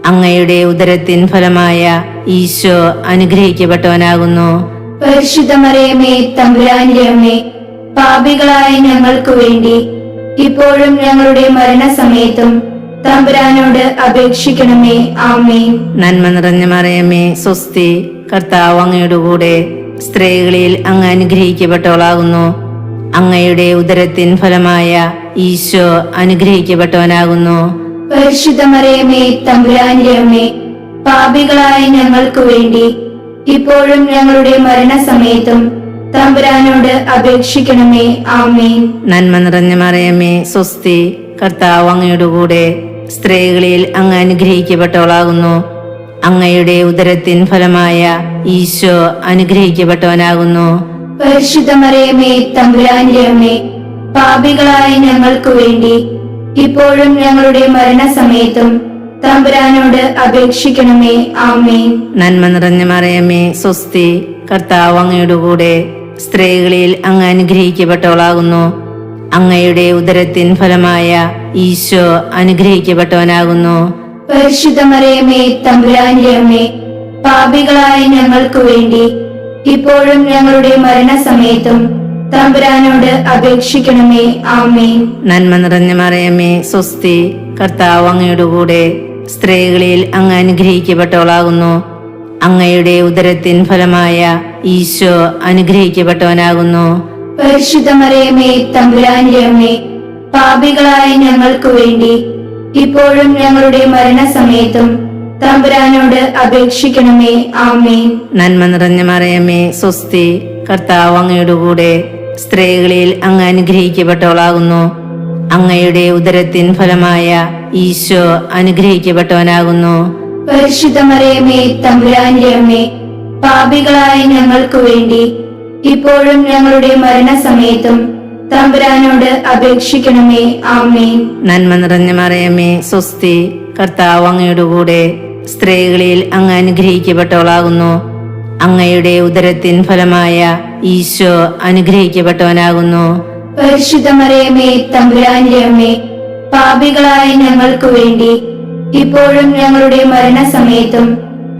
അങ്ങയുടെ ഉദരത്തിൻ ഫലമായ ഈശോ അനുഗ്രഹിക്കപ്പെട്ടവനാകുന്നു. പരിശുദ്ധ മറിയമേ തമ്പുരാന്റെ അമ്മേ, പാപികളായ ഞങ്ങൾക്ക് വേണ്ടി ഇപ്പോഴും ഞങ്ങളുടെ മരണസമയത്തും തമ്പുരാനോട് അപേക്ഷിക്കണമേ. ആമേൻ. നന്മ നിറഞ്ഞ മറിയമേ സ്വസ്തി, കർത്താവ് അങ്ങയുടെ കൂടെ സ്ത്രീകളിൽ അങ്ങ് അനുഗ്രഹിക്കപ്പെട്ടവളാകുന്നു. അങ്ങയുടെ ഉദരത്തിൻ ഫലമായ ഈശോ അനുഗ്രഹിക്കപ്പെട്ടവനാകുന്നു. പരിശുദ്ധ മറിയമേ തമ്പുരാന്റെ അമ്മേ, പാപികളായ ഞങ്ങൾക്ക് വേണ്ടി ഇപ്പോഴും ഞങ്ങളുടെ മരണസമയത്തും തമ്പുരാനോട് അപേക്ഷിക്കണമേ. ആമേൻ. നന്മ നിറഞ്ഞ മറിയമേ സ്വസ്തി, കർത്താവ് അങ്ങയുടെ കൂടെ സ്ത്രീകളിൽ അങ്ങ് അനുഗ്രഹിക്കപ്പെട്ടവളാകുന്നു. അങ്ങയുടെ ഉദരത്തിൻ ഫലമായ ഈശോ അനുഗ്രഹിക്കപ്പെട്ടവനാകുന്നു. പരിശുദ്ധ മറിയമേ തമ്പുരാന്റെ അമ്മേ, പാപികളായ ഞങ്ങൾക്ക് വേണ്ടി ഇപ്പോഴും ഞങ്ങളുടെ മരണസമയത്തും തമ്പുരാനോട് അപേക്ഷിക്കണമേ. ആമേൻ. നന്മ നിറഞ്ഞ മറിയമേ സ്വസ്തി, കർത്താവ് അങ്ങയുടെ കൂടെ സ്ത്രീകളിൽ അങ്ങ് അനുഗ്രഹിക്കപ്പെട്ടവളാകുന്നു. അങ്ങയുടെ ഉദരത്തിൻ ഫലമായ ഈശോ അനുഗ്രഹിക്കപ്പെട്ടവനാകുന്നു. പരിശുദ്ധ മറിയമേ തമ്പുരാന്റെ അമ്മേ, പാപികളായ ഞങ്ങൾക്ക് വേണ്ടി ഇപ്പോഴും ഞങ്ങളുടെ മരണസമയത്തും തമ്പുരാനോട് അപേക്ഷിക്കണമേ. ആമേൻ. നന്മ നിറഞ്ഞ മറിയമേ സ്വസ്തി, കർത്താവ് അങ്ങയുടെ കൂടെ സ്ത്രീകളിൽ അങ്ങ് അനുഗ്രഹിക്കപ്പെട്ടവളാകുന്നു. അങ്ങയുടെ ഉദരത്തിൻ ഫലമായ ഈശോ അനുഗ്രഹിക്കപ്പെട്ടവനാകുന്നു. പരിശുദ്ധ മറിയമേ തമ്പുരാന്റെ അമ്മേ, പാപികളായ ഞങ്ങൾക്ക് വേണ്ടി ഇപ്പോഴും ഞങ്ങളുടെ മരണസമയത്തും തമ്പുരാനോട് അപേക്ഷിക്കണമേ. ആമേൻ. നന്മ നിറഞ്ഞ മറിയമേ സ്വസ്തി, കർത്താവ് അങ്ങയുടെ കൂടെ സ്ത്രീകളിൽ അങ്ങ് അനുഗ്രഹിക്കപ്പെട്ടവളാകുന്നു. അങ്ങയുടെ ഉദരത്തിൻ ഫലമായ ഈശോ അനുഗ്രഹിക്കപ്പെട്ടവനാകുന്നു. പരിശുദ്ധ മറിയമേ തമ്പുരാന്റെ അമ്മേ, പാപികളായ ഞങ്ങൾക്ക് വേണ്ടി ഇപ്പോഴും ഞങ്ങളുടെ മരണസമയത്തും തമ്പുരാനോട് അപേക്ഷിക്കണമേ. ആമേൻ. നന്മ നിറഞ്ഞ മറിയമേ സ്വസ്തി, കർത്താവ് അങ്ങയുടെ കൂടെ സ്ത്രീകളിൽ അങ്ങ് അനുഗ്രഹിക്കപ്പെട്ടവളാകുന്നു. അങ്ങയുടെ ഉദരത്തിൻ ഫലമായ ഈശോ അനുഗ്രഹിക്കപ്പെട്ടവനാകുന്നു. പരിശുദ്ധ മറിയമേ തമ്പുരാന്റെ അമ്മേ, പാപികളായ ഞങ്ങൾക്ക് വേണ്ടി ഇപ്പോഴും ഞങ്ങളുടെ മരണസമയത്തും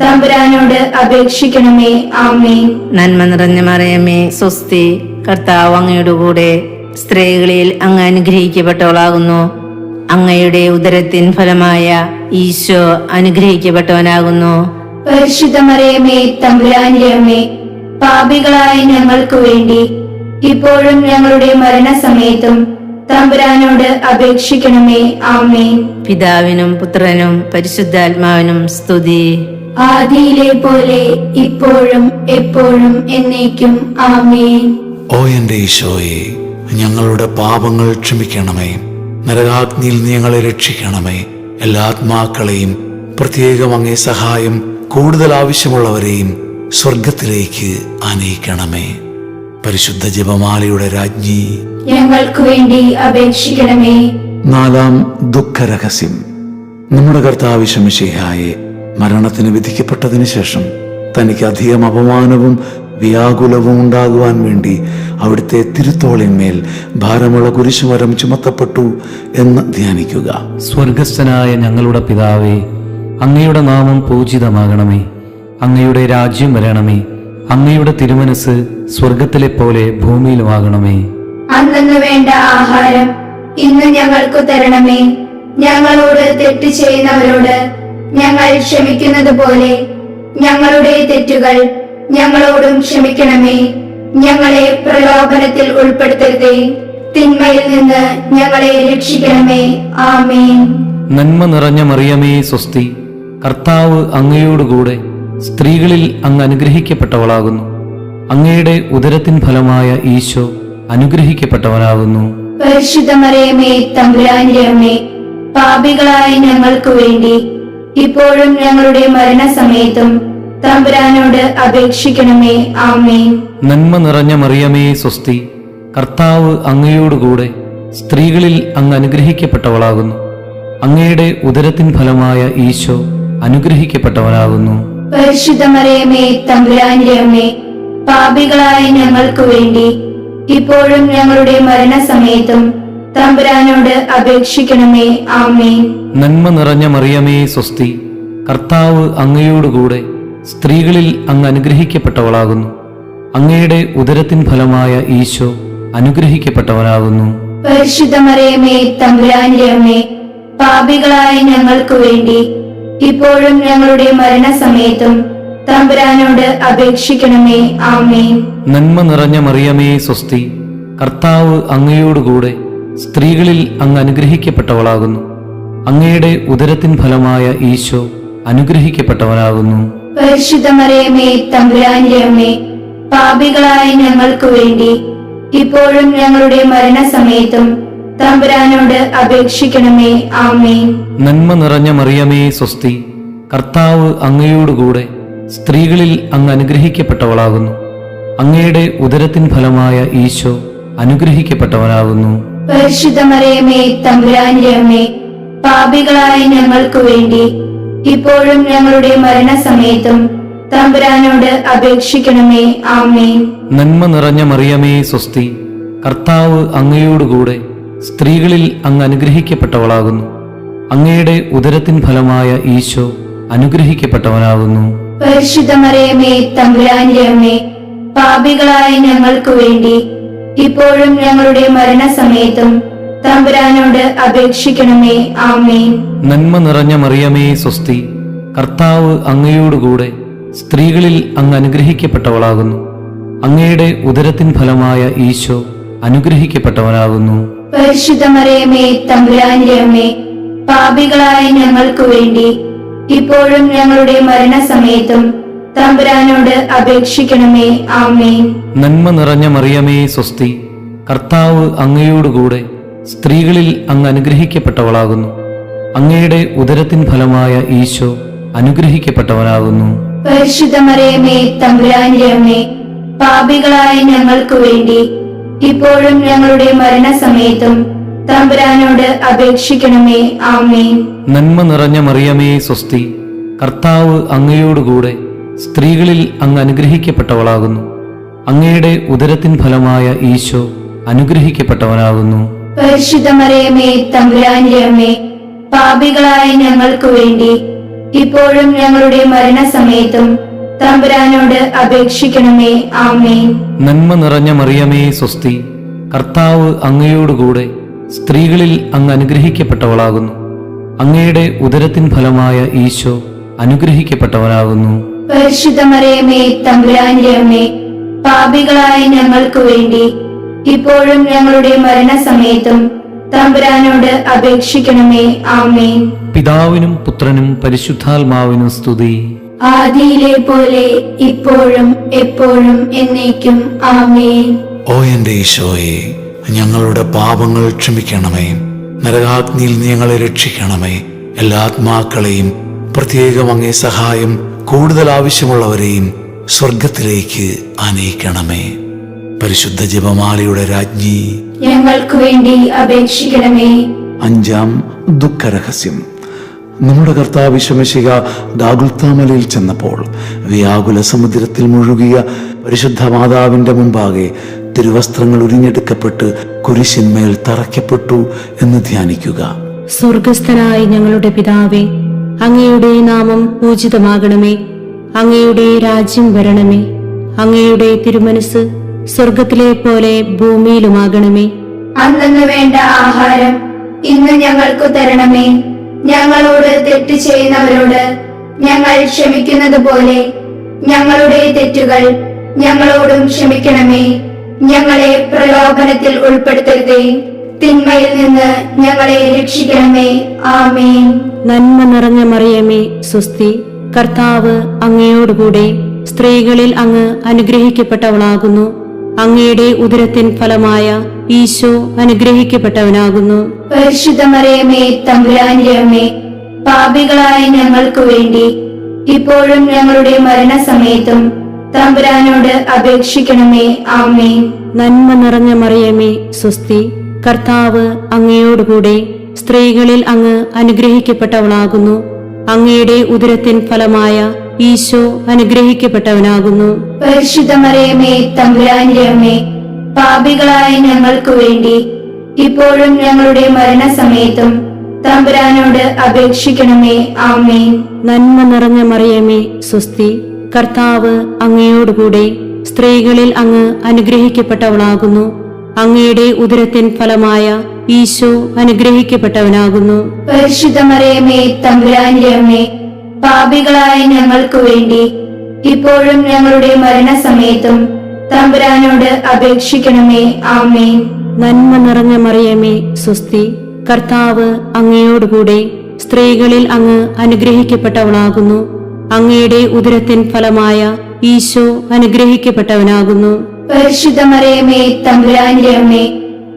തമ്പുരാനോട് അപേക്ഷിക്കണമേ. ആമേൻ. നന്മ നിറഞ്ഞ മറിയമേ സ്വസ്തി, കർത്താവ് അങ്ങയുടെ കൂടെ സ്ത്രീകളിൽ അങ്ങ് അനുഗ്രഹിക്കപ്പെട്ടവളാകുന്നു. അങ്ങയുടെ ഉദരത്തിൻ ഫലമായ ഈശോ അനുഗ്രഹിക്കപ്പെട്ടവനാകുന്നു. പരിശുദ്ധ മറിയമേ തമ്പുരാന്റെ അമ്മേ, പാപികളായ ഞങ്ങൾക്ക് വേണ്ടി ഇപ്പോഴും ഞങ്ങളുടെ മരണസമയത്തും തമ്പുരാനോട് അപേക്ഷിക്കണമേ. ആമേൻ. പിതാവിനും പുത്രനും പരിശുദ്ധാത്മാവിനും സ്തുതി. ആദിയിലെ പോലെ ഇപ്പോഴും എപ്പോഴും എന്നേക്കും. ആമേൻ. ഓ എന്റെ ഈശോയെ, ഞങ്ങളുടെ പാപങ്ങൾ ക്ഷമിക്കണമേ. നരകാഗ്നിയിൽ നീ ഞങ്ങളെ രക്ഷിക്കണമേ. എല്ലാ ആത്മാക്കളെയും, പ്രത്യേകം അങ്ങേ സഹായം കൂടുതൽ ആവശ്യമുള്ളവരെയും സ്വർഗത്തിലേക്ക് ആനയിക്കണമേ. പരിശുദ്ധ ജപമാലയുടെ രാജ്ഞി, ഞങ്ങൾക്ക് വേണ്ടി അപേക്ഷിക്കണമേ. നാലാം ദുഃഖരഹസ്യം. നമ്മുടെ കർത്താവ് ഈശോ മിശിഹായെ മരണത്തിന് വിധിക്കപ്പെട്ടതിന് ശേഷം തനിക്ക് അധികം അപമാനവും വ്യാകുലവും ഉണ്ടാകുവാൻ വേണ്ടി അവിടുത്തെ തിരുത്തോളിന്മേൽ ഭാരമുള്ള കുരിശുമരം ചുമത്തപ്പെട്ടു എന്ന് ധ്യാനിക്കുക. സ്വർഗസ്ഥനായ ഞങ്ങളുടെ പിതാവേ, അങ്ങയുടെ നാമം പൂജിതമാകണമേ. അങ്ങയുടെ രാജ്യം വരണമേ. അങ്ങയുടെ തിരുമനസ് സ്വർഗത്തിലെ പോലെ ഭൂമിയിലുമാകണമേ. അന്നു വേണ്ട ആഹാരം ഇന്ന് ഞങ്ങൾക്ക് തരണമേ. ഞങ്ങളോട് തെറ്റ് ചെയ്യുന്നവരോട് ഞങ്ങൾ ക്ഷമിക്കുന്നത് പോലെ ഞങ്ങളുടെ തെറ്റുകൾ ഞങ്ങളോടും ക്ഷമിക്കണമേ. ഞങ്ങളെ പ്രലോഭനത്തിൽ ഉൾപ്പെടുത്തരുതേ, തിന്മയിൽ നിന്ന് ഞങ്ങളെ രക്ഷിക്കണമേ. ആമേൻ. നന്മ നിറഞ്ഞ മറിയമേ സ്വസ്തി, കർത്താവ് അങ്ങയോടുകൂടെ സ്ത്രീകളിൽ അങ്ങ് അനുഗ്രഹിക്കപ്പെട്ടവളാകുന്നു. അങ്ങയുടെ ഉദരത്തിൻ ഫലമായ ഈശോ അനുഗ്രഹിക്കപ്പെട്ടവനാകുന്നു. പരിശുദ്ധ മറിയമേ തമ്പുരാന്റെ അമ്മേ, പാപികളായ ഞങ്ങൾക്ക് വേണ്ടി ഇപ്പോഴും ഞങ്ങളുടെ മരണസമയത്തും തമ്പുരാനോട് അപേക്ഷിക്കണമേ. ആമേൻ. നന്മ നിറഞ്ഞ മറിയമേ സ്വസ്തി, കർത്താവ് അങ്ങയോടുകൂടെ സ്ത്രീകളിൽ അങ്ങ് അനുഗ്രഹിക്കപ്പെട്ടവളാകുന്നു. അങ്ങയുടെ ഉദരത്തിൻ ഫലമായ ഈശോ അനുഗ്രഹിക്കപ്പെട്ടവനാകുന്നു. പരിശുദ്ധ മറിയമേ തമ്പുരാന്റെ അമ്മേ, പാപികളായ ഞങ്ങൾക്ക് വേണ്ടി ഇപ്പോഴും ഞങ്ങളുടെ മരണസമയത്തും തമ്പുരാനോട് അപേക്ഷിക്കണമേ. ആമേൻ. നന്മ നിറഞ്ഞ മറിയമേ സ്വസ്തി, കർത്താവ് അങ്ങയോടുകൂടെ സ്ത്രീകളിൽ അങ്ങ് അനുഗ്രഹിക്കപ്പെട്ടവളാകുന്നു. അങ്ങയുടെ ഉദരത്തിൻ ഫലമായ ഈശോ അനുഗ്രഹിക്കപ്പെട്ടവനാകുന്നു. പരിശുദ്ധ മറിയമേ തമ്പുരാന്റെ അമ്മേ, പാപികളായ ഞങ്ങൾക്ക് വേണ്ടി ഇപ്പോഴും ഞങ്ങളുടെ മരണസമയത്തും തമ്പുരാനോട് അപേക്ഷിക്കണമേ. ആമേൻ. നന്മ നിറഞ്ഞ മറിയമേ സ്വസ്തി, കർത്താവ് അങ്ങയോടുകൂടെ സ്ത്രീകളിൽ അങ്ങ് അനുഗ്രഹിക്കപ്പെട്ടവളാകുന്നു. അങ്ങയുടെ ഉദരത്തിൻ ഫലമായ ഈശോ അനുഗ്രഹിക്കപ്പെട്ടവനാകുന്നു. പരിശുദ്ധ മറിയമേ തമ്പുരാന്റെ അമ്മേ, പാപികളായ ഞങ്ങൾക്ക് വേണ്ടി ഇപ്പോഴും ഞങ്ങളുടെ മരണസമയത്തും തമ്പുരാനോട് അപേക്ഷിക്കണമേ. ആമേൻ. നന്മ നിറഞ്ഞ മറിയമേ സ്വസ്തി, കർത്താവ് അങ്ങയോടുകൂടെ സ്ത്രീകളിൽ അങ്ങ് അനുഗ്രഹിക്കപ്പെട്ടവളാകുന്നു. അങ്ങയുടെ ഉദരത്തിൻ ഫലമായ ഈശോ അനുഗ്രഹിക്കപ്പെട്ടവനാകുന്നു. പരിശുദ്ധ മറിയമേ തമ്പുരാന്റെ അമ്മേ, പാപികളായ ഞങ്ങൾക്ക് വേണ്ടി ഇപ്പോഴും ഞങ്ങളുടെ മരണസമയത്തും തമ്പുരാനോട് അപേക്ഷിക്കണമേ. ആമേൻ. നന്മ നിറഞ്ഞ മറിയമേ സ്വസ്തി, കർത്താവ് അങ്ങയോടുകൂടെ സ്ത്രീകളിൽ അങ്ങ് അനുഗ്രഹിക്കപ്പെട്ടവളാകുന്നു. അങ്ങയുടെ ഉദരത്തിൻ ഫലമായ ഈശോ അനുഗ്രഹിക്കപ്പെട്ടവനാകുന്നു. പരിശുദ്ധ മറിയമേ തമ്പുരാന്റെ അമ്മേ, പാപികളായ ഞങ്ങൾക്ക് വേണ്ടി ഇപ്പോഴും ഞങ്ങളുടെ മരണസമയത്തും തമ്പുരാനോട് അപേക്ഷിക്കണമേ. ആമേൻ. നന്മ നിറഞ്ഞ മറിയമേ സ്വസ്തി, കർത്താവ് അങ്ങയോടുകൂടെ സ്ത്രീകളിൽ അങ്ങ് അനുഗ്രഹിക്കപ്പെട്ടവളാകുന്നു. അങ്ങയുടെ ഉദരത്തിൻ ഫലമായ ഈശോ അനുഗ്രഹിക്കപ്പെട്ടവനാകുന്നു. പരിശുദ്ധ മറിയമേ തമ്പുരാന്റെ അമ്മേ, പാപികളായ ഞങ്ങൾക്ക് വേണ്ടി ഇപ്പോഴും ഞങ്ങളുടെ മരണസമയത്തും തമ്പുരാനോട് അപേക്ഷിക്കണമേ. ആമേൻ. നന്മ നിറഞ്ഞ മറിയമേ സ്വസ്തി, കർത്താവ് അങ്ങയോടുകൂടെ സ്ത്രീകളിൽ അങ്ങ് അനുഗ്രഹിക്കപ്പെട്ടവളാകുന്നു. അങ്ങയുടെ ഉദരത്തിൻ ഫലമായ ഈശോ അനുഗ്രഹിക്കപ്പെട്ടവനാകുന്നു. പരിശുദ്ധ മറിയമേ തമ്പുരാന്റെ അമ്മേ, പാപികളായ ഞങ്ങൾക്ക് വേണ്ടി ഇപ്പോഴും ഞങ്ങളുടെ മരണസമയത്തും തമ്പുരാനോട് അപേക്ഷിക്കണമേ. ആമേൻ. നന്മ നിറഞ്ഞ മറിയമേ സ്വസ്തി, കർത്താവ് അങ്ങയോടുകൂടെ സ്ത്രീകളിൽ അങ്ങ് അനുഗ്രഹിക്കപ്പെട്ടവളാകുന്നു. അങ്ങയുടെ ഉദരത്തിൻ ഫലമായ ഈശോ അനുഗ്രഹിക്കപ്പെട്ടവനാകുന്നു. പരിശുദ്ധ മറിയമേ തമ്പുരാന്റെ അമ്മേ, പാപികളായ ഞങ്ങൾക്ക് വേണ്ടി ഇപ്പോഴും ഞങ്ങളുടെ മരണസമയത്തും തമ്പുരാനോട് അപേക്ഷിക്കണമേ. ആമേൻ. നന്മ നിറഞ്ഞ മറിയമേ സ്വസ്തി, കർത്താവ് അങ്ങയോടുകൂടെ സ്ത്രീകളിൽ അങ്ങ് അനുഗ്രഹിക്കപ്പെട്ടവളാകുന്നു. അങ്ങയുടെ ഉദരത്തിൻ ഫലമായ ഈശോ അനുഗ്രഹിക്കപ്പെട്ടവനാകുന്നു. പരിശുദ്ധ മറിയമേ തമ്പുരാന്റെ അമ്മേ, പാപികളായ ഞങ്ങൾക്ക് വേണ്ടി ഇപ്പോഴും ഞങ്ങളുടെ മരണസമയത്തും തമ്പുരാനോട് അപേക്ഷിക്കണമേ. ആമേൻ. പിതാവിനും പുത്രനും പരിശുദ്ധാത്മാവിനും സ്തുതി. ആദിയിലെ പോലെ ഇപ്പോഴും എപ്പോഴും എന്നേക്കും. ആമേൻ. ഓ എന്റെ ഈശോയെ, ഞങ്ങളുടെ പാപങ്ങൾ ക്ഷമിക്കണമേ. നരകാഗ്നിയിൽ നീ ഞങ്ങളെ രക്ഷിക്കണമേ. എല്ലാ ആത്മാക്കളെയും, പ്രത്യേകം അങ്ങേ സഹായം കൂടുതൽ ആവശ്യമുള്ളവരെയും സ്വർഗത്തിലേക്ക് ആനയിക്കണമേ. പരിശുദ്ധ ജപമാലയുടെ രാജ്ഞി, ഞങ്ങൾക്ക് വേണ്ടി അപേക്ഷിക്കണമേ. 5-ാം ദുഃഖരഹസ്യം. നമ്മുടെ കർത്താവ് ശമശിക ഗാഗുൽത്താമലയിൽ ചെന്നപ്പോൾ വ്യാകുല സമുദ്രത്തിൽ മുഴുകിയ പരിശുദ്ധ മാതാവിന്റെ മുമ്പാകെ തിരുവസ്ത്രങ്ങൾ ഉരിഞ്ഞെടുക്കപ്പെട്ട് കുരിശിന്മേൽ തറയ്ക്കപ്പെട്ടു എന്ന് ധ്യാനിക്കുക. സ്വർഗസ്ഥനായ ഞങ്ങളുടെ പിതാവേ, അങ്ങയുടെ നാമം പൂജിതമാകണമേ. അങ്ങയുടെ രാജ്യം വരണമേ. അങ്ങയുടെ തിരുമനസ് സ്വർഗത്തിലെ പോലെ ഭൂമിയിലുമാകണമേ. അന്നു വേണ്ട ആഹാരം ഇന്ന് ഞങ്ങൾക്ക് തരണമേ. ഞങ്ങളോട് തെറ്റ് ചെയ്യുന്നവരോട് ഞങ്ങൾ ക്ഷമിക്കുന്നത് പോലെ ഞങ്ങളുടെ തെറ്റുകൾ ഞങ്ങളോടും ക്ഷമിക്കണമേ. ഞങ്ങളെ പ്രലോഭനത്തിൽ ഉൾപ്പെടുത്തരുതേ, തിന്മയിൽ നിന്ന് ഞങ്ങളെ രക്ഷിക്കണമേ. ആമേൻ. നന്മ നിറഞ്ഞ മറിയമേ, സ്വസ്തി. കർത്താവ് അങ്ങയോടുകൂടെ സ്ത്രീകളിൽ അങ്ങ് അനുഗ്രഹിക്കപ്പെട്ടവളാകുന്നു. അങ്ങയുടെ ഉദരത്തിൻ ഫലമായ ഈശോ അനുഗ്രഹിക്കപ്പെട്ടവനാകുന്നു. പരിശുദ്ധ മറിയമേ, തമ്പുരാന്റെ അമ്മേ, പാപികളായ ഞങ്ങൾക്ക് വേണ്ടി ഇപ്പോഴും ഞങ്ങളുടെ മരണസമയത്തും തമ്പുരാനോട് അപേക്ഷിക്കണമേ. ആമേൻ. നന്മ നിറഞ്ഞ മറിയമേ, സ്വസ്തി. കർത്താവ് അങ്ങയോടുകൂടെ സ്ത്രീകളിൽ അങ്ങ് അനുഗ്രഹിക്കപ്പെട്ടവളാകുന്നു. അങ്ങയുടെ ഉദരത്തിൻ ഫലമായ ഈശോ അനുഗ്രഹിക്കപ്പെട്ടവനാകുന്നു. പരിശുദ്ധ മറിയമേ, തമ്പുരാന്റെ അമ്മേ, പാപികളായ ഞങ്ങൾക്ക് വേണ്ടി ഇപ്പോഴും ഞങ്ങളുടെ മരണസമയത്തും തമ്പുരാനോട് അപേക്ഷിക്കണമേ. ആമേൻ. നന്മ നിറഞ്ഞ മറിയമേ, സ്വസ്തി. കർത്താവ് അങ്ങയോടുകൂടെ സ്ത്രീകളിൽ അങ്ങ് അനുഗ്രഹിക്കപ്പെട്ടവളാകുന്നു. അങ്ങയുടെ ഉദരത്തിൻ ഫലമായ ഈശോ അനുഗ്രഹിക്കപ്പെട്ടവനാകുന്നു. പരിശുദ്ധ മറിയമേ, തമ്പുരാന്റെ അമ്മേ, പാപികളായ ഞങ്ങൾക്ക് വേണ്ടി ഇപ്പോഴും ഞങ്ങളുടെ മരണസമയത്തും തമ്പുരാനോട് അപേക്ഷിക്കണമേ. ആമേൻ. നന്മ നിറഞ്ഞ മറിയമേ, സ്വസ്തി. കർത്താവ് അങ്ങയോടുകൂടെ സ്ത്രീകളിൽ അങ്ങ് അനുഗ്രഹിക്കപ്പെട്ടവളാകുന്നു. അങ്ങയുടെ ഉദരത്തിൻ ഫലമായ ഈശോ അനുഗ്രഹിക്കപ്പെട്ടവനാകുന്നു. പരിശുദ്ധ മറിയമേ, തമ്പുരാന്റെ അമ്മേ,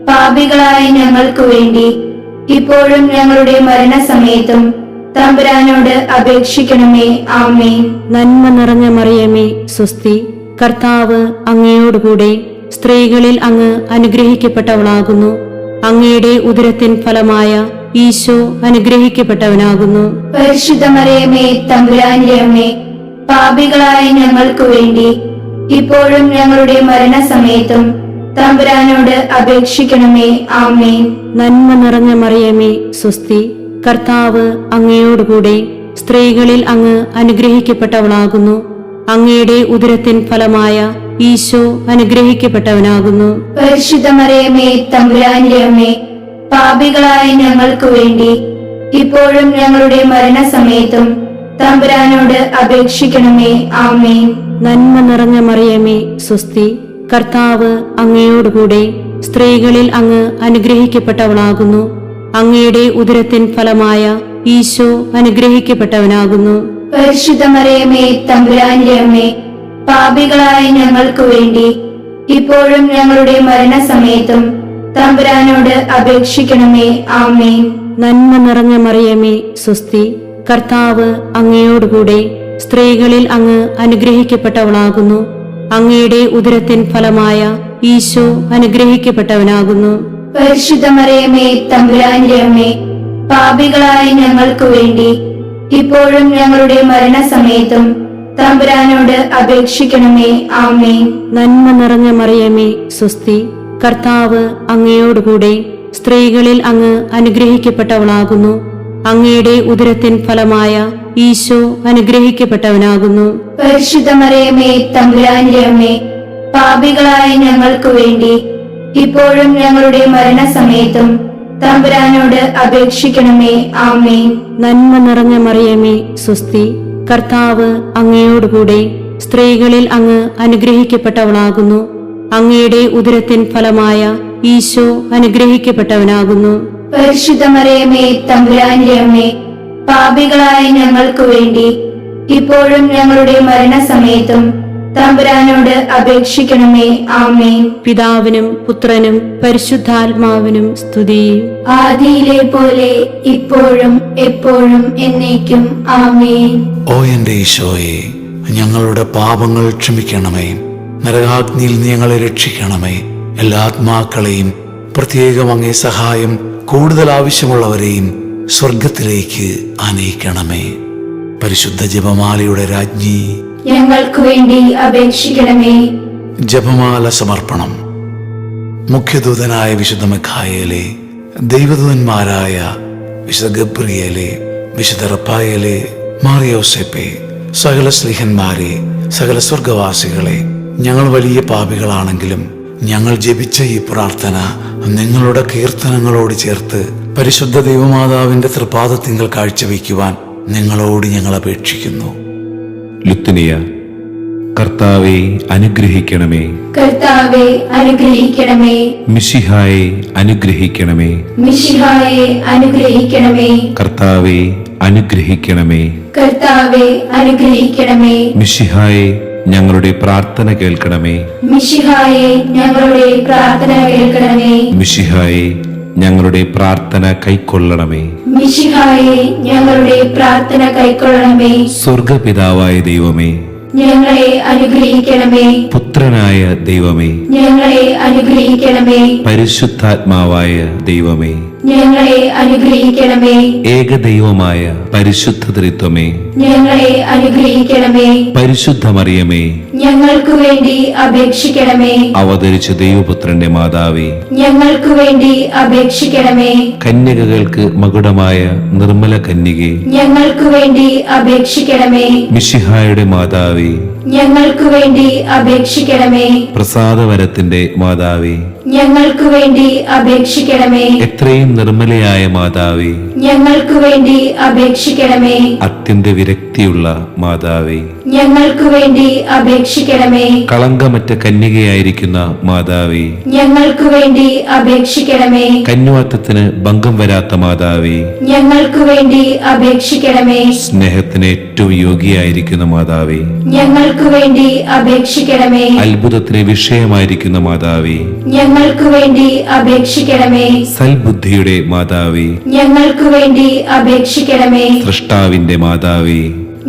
പാപികളായ ഞങ്ങൾക്ക് വേണ്ടി ഇപ്പോഴും ഞങ്ങളുടെ മരണസമയത്തും തമ്പുരാനോട് അപേക്ഷിക്കണമേ. ആമേൻ. നന്മ നിറഞ്ഞ മറിയമേ, സ്വസ്തി. കർത്താവ് അങ്ങയോടുകൂടെ സ്ത്രീകളിൽ അങ്ങ് അനുഗ്രഹിക്കപ്പെട്ടവളാകുന്നു. അങ്ങയുടെ ഉദരത്തിൻ ഫലമായ ഈശോ അനുഗ്രഹിക്കപ്പെട്ടവനാകുന്നു. പരിശുദ്ധ മറിയമേ, തമ്പുരാന്റെ അമ്മേ, പാപികളായ ഞങ്ങൾക്ക് വേണ്ടി ഇപ്പോഴും ഞങ്ങളുടെ മരണസമയത്തും തമ്പുരാനോട് അപേക്ഷിക്കണമേ. ആമേൻ. നന്മ നിറഞ്ഞ മറിയമേ, സ്വസ്തി. കർത്താവ് അങ്ങയോടുകൂടെ സ്ത്രീകളിൽ അങ്ങ് അനുഗ്രഹിക്കപ്പെട്ടവളാകുന്നു. അങ്ങയുടെ ഉദരത്തിൻ ഫലമായ ഈശോ അനുഗ്രഹിക്കപ്പെട്ടവനാകുന്നു. പരിശുദ്ധ മറിയമേ, തമ്പുരാന്റെ അമ്മേ, പാപികളായ ഞങ്ങൾക്ക് വേണ്ടി ഇപ്പോഴും ഞങ്ങളുടെ മരണസമയത്തും തമ്പുരാനോട് അപേക്ഷിക്കണമേ. ആമേൻ. നന്മ നിറഞ്ഞ മറിയമേ, സ്വസ്തി. കർത്താവ് അങ്ങയോടുകൂടെ സ്ത്രീകളിൽ അങ്ങ് അനുഗ്രഹിക്കപ്പെട്ടവളാകുന്നു. അങ്ങയുടെ ഉദരത്തിൻ ഫലമായ ഈശോ അനുഗ്രഹിക്കപ്പെട്ടവനാകുന്നു. പരിശുദ്ധ മറിയമേ, തമ്പുരാന്റെ അമ്മേ, പാപികളായ ഞങ്ങൾക്ക് വേണ്ടി ഇപ്പോഴും ഞങ്ങളുടെ മരണസമയത്തും തമ്പുരാനോട് അപേക്ഷിക്കണമേ. ആമേൻ. നന്മ നിറഞ്ഞ മറിയമേ, സ്വസ്തി. കർത്താവ് അങ്ങയോടുകൂടെ സ്ത്രീകളിൽ അങ്ങ് അനുഗ്രഹിക്കപ്പെട്ടവളാകുന്നു. അങ്ങയുടെ ഉദരത്തിൻ ഫലമായ ഈശോ അനുഗ്രഹിക്കപ്പെട്ടവനാകുന്നു. പരിശുദ്ധ മറിയമേ, തമ്പുരാന്റെ അമ്മേ, പാപികളായ ഞങ്ങൾക്ക് വേണ്ടി ഇപ്പോഴും ഞങ്ങളുടെ മരണസമയത്തും തമ്പുരാനോട് അപേക്ഷിക്കണമേ. ആമേൻ. നന്മ നിറഞ്ഞ മറിയമേ, സ്വസ്തി. കർത്താവ് അങ്ങയോടുകൂടെ സ്ത്രീകളിൽ അങ്ങ് അനുഗ്രഹിക്കപ്പെട്ടവളാകുന്നു. അങ്ങയുടെ ഉദരത്തിൻ ഫലമായ ഈശോ അനുഗ്രഹിക്കപ്പെട്ടവനാകുന്നു. പരിശുദ്ധ മറിയമേ, തമ്പുരാന്റെ അമ്മേ, പാപികളായ ഞങ്ങൾക്ക് വേണ്ടി ഇപ്പോഴും ഞങ്ങളുടെ മരണസമയത്തും തമ്പുരാനോട് അപേക്ഷിക്കണമേ. ആമേൻ. നന്മ നിറഞ്ഞ മറിയമേ, സ്വസ്തി. കർത്താവ് അങ്ങയോടുകൂടെ സ്ത്രീകളിൽ അങ്ങ് അനുഗ്രഹിക്കപ്പെട്ടവളാകുന്നു. അങ്ങയുടെ ഉദരത്തിൻ ഫലമായ ഈശോ അനുഗ്രഹിക്കപ്പെട്ടവനാകുന്നു. പരിശുദ്ധ മറിയമേ, തമ്പുരാന്റെ അമ്മേ, പാപികളായ ഞങ്ങൾക്ക് വേണ്ടി ഇപ്പോഴും ഞങ്ങളുടെ മരണസമയത്തും തമ്പുരാനോട് അപേക്ഷിക്കണമേ. ആമേൻ. പിതാവിനും പുത്രനും പരിശുദ്ധാത്മാവിനും സ്തുതി. ആദിയിലെ പോലെ ഇപ്പോഴും എപ്പോഴും എന്നേക്കും. ആമേൻ. ഓ എന്റെ ഈശോയെ, ഞങ്ങളുടെ പാപങ്ങൾ ക്ഷമിക്കണമേ. നരകാഗ്നിയിൽ നീ ഞങ്ങളെ രക്ഷിക്കണമേ. എല്ലാ ആത്മാക്കളെയും, പ്രത്യേകം അങ്ങേ സഹായം കൂടുതൽ ആവശ്യമുള്ളവരെയും സ്വർഗത്തിലേക്ക് ആനയിക്കണമേ. പരിശുദ്ധ ജപമാലയുടെ രാജ്ഞി, ഞങ്ങൾക്ക് വേണ്ടി അപേക്ഷിക്കണമേ. ജപമാല സമർപ്പണം. മുഖ്യദൂതനായ വിശുദ്ധ മിഖായേലേ, ദൈവദൂതന്മാരായ വിശുദ്ധ ഗബ്രിയേലേ, വിശുദ്ധ റഫായേലേ, മാറിയോസേപ്പേ, സകല സ്ലീഹന്മാരെ, സകല സ്വർഗവാസികളെ, ഞങ്ങൾ വലിയ പാപികളാണെങ്കിലും ഞങ്ങൾ ജപിച്ച ഈ പ്രാർത്ഥന നിങ്ങളുടെ കീർത്തനങ്ങളോട് ചേർത്ത് പരിശുദ്ധ ദൈവമാതാവിന്റെ തൃപാദത്തിങ്കൽ കാഴ്ചവെക്കുവാൻ നിങ്ങളോട് ഞങ്ങൾ അപേക്ഷിക്കുന്നു. ലുത്തിനിയ. കർത്താവെ അനുഗ്രഹിക്കണമേ. കർത്താവെ അനുഗ്രഹിക്കണമേ. മിശിഹായെ അനുഗ്രഹിക്കണമേ. മിശിഹായെ അനുഗ്രഹിക്കണമേ. കർത്താവെ അനുഗ്രഹിക്കണമേ. കർത്താവെ അനുഗ്രഹിക്കണമേ. മിശിഹായെ ഞങ്ങളുടെ പ്രാർത്ഥന കേൾക്കണമേ. മിശിഹായെ ഞങ്ങളുടെ പ്രാർത്ഥന കേൾക്കണമേ. മിശിഹായെ ഞങ്ങളുടെ പ്രാർത്ഥന കൈക്കൊള്ളണമേ. മിശിഹായെ ഞങ്ങളുടെ പ്രാർത്ഥന കൈക്കൊള്ളണമേ. സ്വർഗപിതാവായ ദൈവമേ, ഞങ്ങളെ അനുഗ്രഹിക്കണമേ. പുത്രനായ ദൈവമേ, ഞങ്ങളെ അനുഗ്രഹിക്കണമേ. പരിശുദ്ധാത്മാവായ ദൈവമേ, ഞങ്ങളെ അനുഗ്രഹിക്കണമേ. ഏകദൈവമായ പരിശുദ്ധ ത്രിത്വമേ, ഞങ്ങളെ അനുഗ്രഹിക്കണമേ. പരിശുദ്ധ മറിയമേ, ഞങ്ങൾക്ക് വേണ്ടി അപേക്ഷിക്കണമേ. അവതരിച്ച ദൈവപുത്രന്റെ മാതാവേ, ഞങ്ങൾക്ക് വേണ്ടി അപേക്ഷിക്കണമേ. കന്യകകൾക്ക് മകുടമായ നിർമ്മല കന്യകേ, ഞങ്ങൾക്ക് വേണ്ടി അപേക്ഷിക്കണമേ. മിശിഹായുടെ മാതാവേ, ഞങ്ങൾക്ക് വേണ്ടി അപേക്ഷിക്കണമേ. പ്രസാദവരത്തിന്റെ മാതാവേ, ഞങ്ങൾക്ക് വേണ്ടി അപേക്ഷിക്കണമേ. എത്രയും നിർമ്മലയായ മാതാവേ, ഞങ്ങൾക്ക് വേണ്ടി അപേക്ഷിക്കണമേ. അത്യന്ത വിരക്തിയുള്ള മാതാവേ, ഞങ്ങൾക്ക് വേണ്ടി അപേക്ഷിക്കണമേ. കളങ്കമറ്റ കന്യകയായിരിക്കുന്ന മാതാവേ, ഞങ്ങൾക്ക് വേണ്ടി അപേക്ഷിക്കണമേ. കന്യാത്വത്തിന് ഭംഗം വരാത്ത മാതാവേ, ഞങ്ങൾക്ക് വേണ്ടി അപേക്ഷിക്കണമേ. സ്നേഹത്തിന് ഏറ്റവും യോഗ്യയായിരിക്കുന്ന മാതാവേ, ഞങ്ങൾക്ക് വേണ്ടി അപേക്ഷിക്കണമേ. അത്ഭുതത്തിന് വിഷയമായിരിക്കുന്ന മാതാവേ, ഞങ്ങൾക്ക് വേണ്ടി അപേക്ഷിക്കണമേ. സൽബുദ്ധിയുടെ മാതാവേ, ഞങ്ങൾക്ക് വേണ്ടി അപേക്ഷിക്കണമേ. സൃഷ്ടാവിന്റെ മാതാവേ,